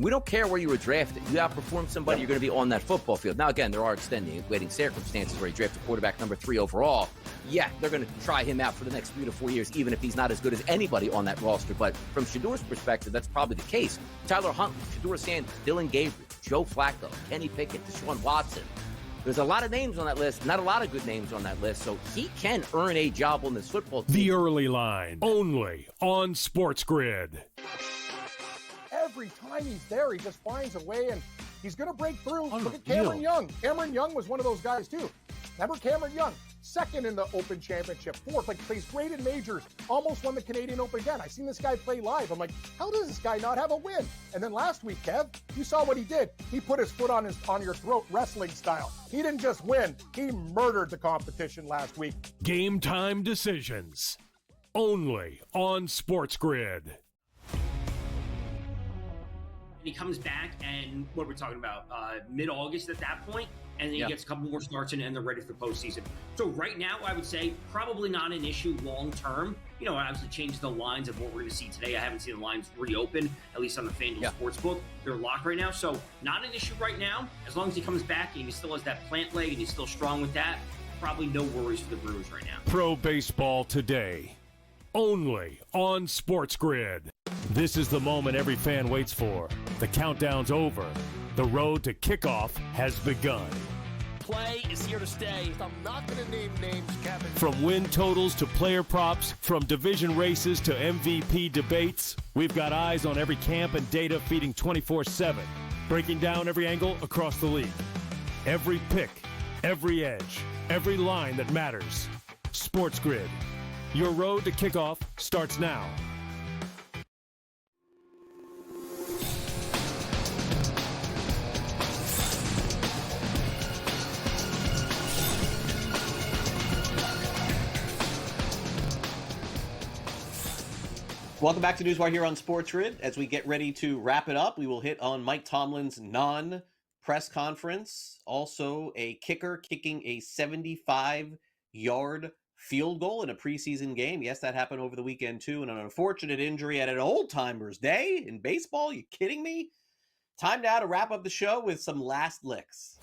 We don't care where you were drafted. You outperform somebody, you're going to be on that football field. Now, again, there are extenuating circumstances where you draft a quarterback number 3 overall. Yeah, they're going to try him out for the next 3 to 4 years, even if he's not as good as anybody on that roster. But from Shador's perspective, that's probably the case. Tyler Huntley, Shador Sanders, Dylan Gabriel, Joe Flacco, Kenny Pickett, Deshaun Watson. There's a lot of names on that list, not a lot of good names on that list, so he can earn a job on this football team. The Early Line, only on SportsGrid. Every time he's there, he just finds a way, and he's going to break through. Look at Cameron Young. Cameron Young was one of those guys, too. Remember Cameron Young? 2nd in the Open Championship, 4th, like plays great in majors, almost won the Canadian Open again. I seen this guy play live. I'm like, how does this guy not have a win? And then last week, Kev, you saw what he did. He put his foot on your throat wrestling style. He didn't just win, he murdered the competition last week. Game time decisions, only on SportsGrid. He comes back, and what we're talking about, mid-August at that point, and then he gets a couple more starts and they're ready for postseason. So right now, I would say probably not an issue long-term. You know, obviously change the lines of what we're going to see today. I haven't seen the lines reopen, at least on the FanDuel Sportsbook. They're locked right now, so not an issue right now. As long as he comes back and he still has that plant leg and he's still strong with that, probably no worries for the Brewers right now. Pro Baseball Today, only on SportsGrid. This is the moment every fan waits for. The countdown's over. The road to kickoff has begun. Play is here to stay. I'm not going to name names, Kevin. From win totals to player props, from division races to MVP debates, we've got eyes on every camp and data feeding 24/7, breaking down every angle across the league. Every pick, every edge, every line that matters. SportsGrid. Your road to kickoff starts now. Welcome back to NewsWire here on SportsGrid. As we get ready to wrap it up, we will hit on Mike Tomlin's non-press conference. Also, a kicker kicking a 75-yard field goal in a preseason game. Yes, that happened over the weekend too. And an unfortunate injury at an old-timers day in baseball. You kidding me? Time now to wrap up the show with some last licks.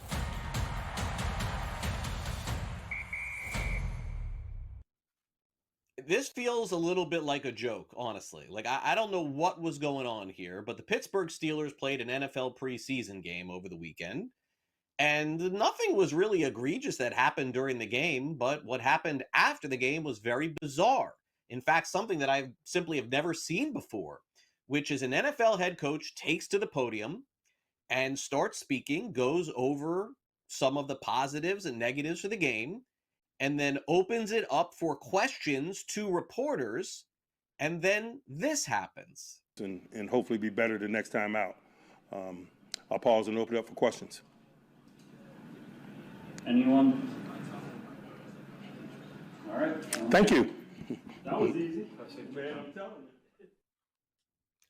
this feels a little bit like a joke, honestly. Like, I don't know what was going on here, but the Pittsburgh Steelers played an NFL preseason game over the weekend, and nothing was really egregious that happened during the game, but what happened after the game was very bizarre. In fact, something that I simply have never seen before, which is an NFL head coach takes to the podium and starts speaking, goes over some of the positives and negatives for the game, and then opens it up for questions to reporters, and then this happens. And hopefully be better the next time out. I'll pause and open it up for questions. Anyone? All right. Thank you. That was easy. Man, I'm telling you.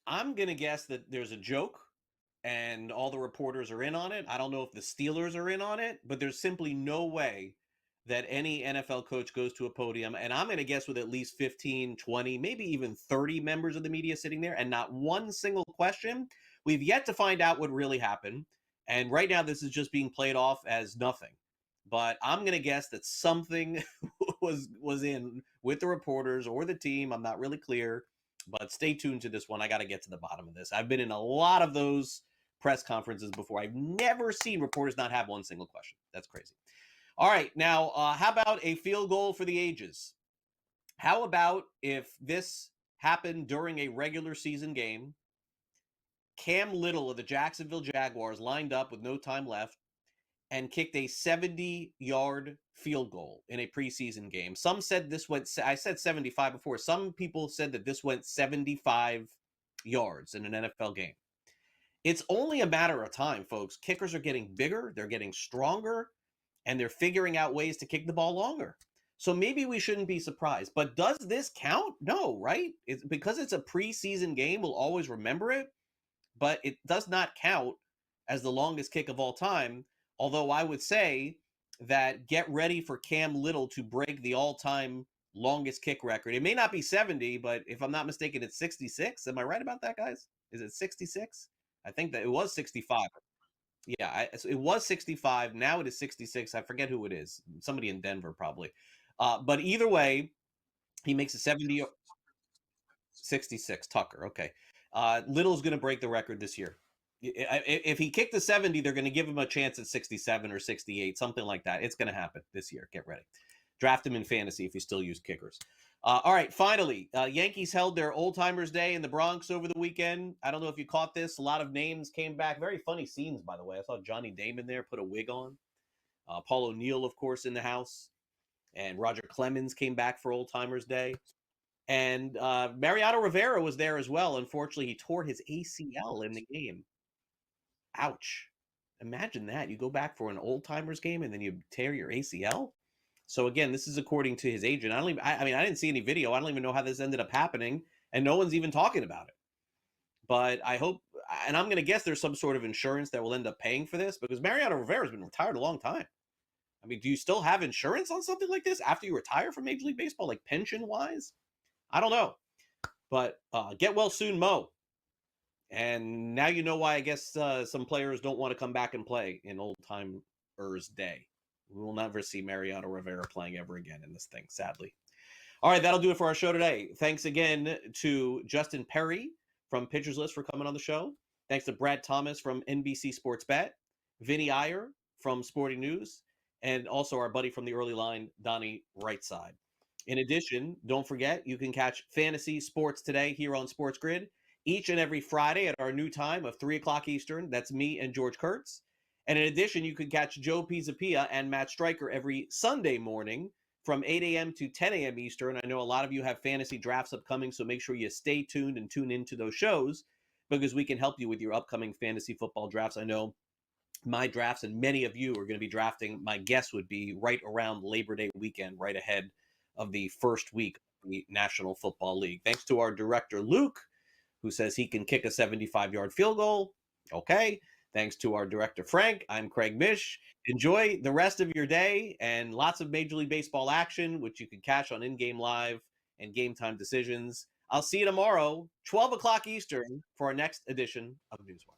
I'm going to guess that there's a joke and all the reporters are in on it. I don't know if the Steelers are in on it, but there's simply no way that any NFL coach goes to a podium, and I'm going to guess with at least 15, 20, maybe even 30 members of the media sitting there, and not one single question. We've yet to find out what really happened, and right now this is just being played off as nothing. But I'm going to guess that something was in with the reporters or the team. I'm not really clear, but stay tuned to this one. I got to get to the bottom of this. I've been in a lot of those press conferences before. I've never seen reporters not have one single question. That's crazy. All right, now, how about a field goal for the ages? How about if this happened during a regular season game? Cam Little of the Jacksonville Jaguars lined up with no time left and kicked a 70-yard field goal in a preseason game. Some said this went, I said 75 before. Some people said that this went 75 yards in an NFL game. It's only a matter of time, folks. Kickers are getting bigger, they're getting stronger, and they're figuring out ways to kick the ball longer. So maybe we shouldn't be surprised. But does this count? No, right? It's because it's a preseason game, we'll always remember it, but it does not count as the longest kick of all time. Although I would say that get ready for Cam Little to break the all-time longest kick record. It may not be 70, but if I'm not mistaken, it's 66. Am I right about that, guys? Is it 66? I think that it was 65. Yeah, it was 65. Now it is 66. I forget who it is. Somebody in Denver, probably. But either way, he makes a 70. 66, Tucker. Okay. Little's going to break the record this year. If he kicked the 70, they're going to give him a chance at 67 or 68, something like that. It's going to happen this year. Get ready. Draft him in fantasy if you still use kickers. All right, finally, Yankees held their Old Timers Day in the Bronx over the weekend. I don't know if you caught this. A lot of names came back. Very funny scenes, by the way. I saw Johnny Damon there put a wig on. Paul O'Neill, of course, in the house. And Roger Clemens came back for Old Timers Day. And Mariano Rivera was there as well. Unfortunately, he tore his ACL in the game. Ouch. Imagine that. You go back for an Old Timers game and then you tear your ACL. So again, this is according to his agent. I didn't see any video. I don't even know how this ended up happening, and no one's even talking about it. But I hope, and I'm going to guess there's some sort of insurance that will end up paying for this, because Mariano Rivera's been retired a long time. I mean, do you still have insurance on something like this after you retire from Major League Baseball, like pension-wise? I don't know. But get well soon, Mo. And now you know why I guess some players don't want to come back and play in Old Timers Day. We will never see Mariano Rivera playing ever again in this thing, sadly. All right, that'll do it for our show today. Thanks again to Justin Perri from Pitchers List for coming on the show. Thanks to Brad Thomas from NBC Sports Bet, Vinnie Iyer from Sporting News, and also our buddy from the early line, Donnie Rightside. In addition, don't forget, you can catch Fantasy Sports Today here on SportsGrid each and every Friday at our new time of 3 o'clock Eastern. That's me and George Kurtz. And in addition, you can catch Joe Pizzapia and Matt Stryker every Sunday morning from 8 a.m. to 10 a.m. Eastern. I know a lot of you have fantasy drafts upcoming, so make sure you stay tuned and tune into those shows because we can help you with your upcoming fantasy football drafts. I know my drafts and many of you are going to be drafting. My guess would be right around Labor Day weekend, right ahead of the first week of the National Football League. Thanks to our director, Luke, who says he can kick a 75-yard field goal. Okay. Thanks to our director, Frank. I'm Craig Mish. Enjoy the rest of your day and lots of Major League Baseball action, which you can catch on In-Game Live and Game Time Decisions. I'll see you tomorrow, 12 o'clock Eastern, for our next edition of NewsWire.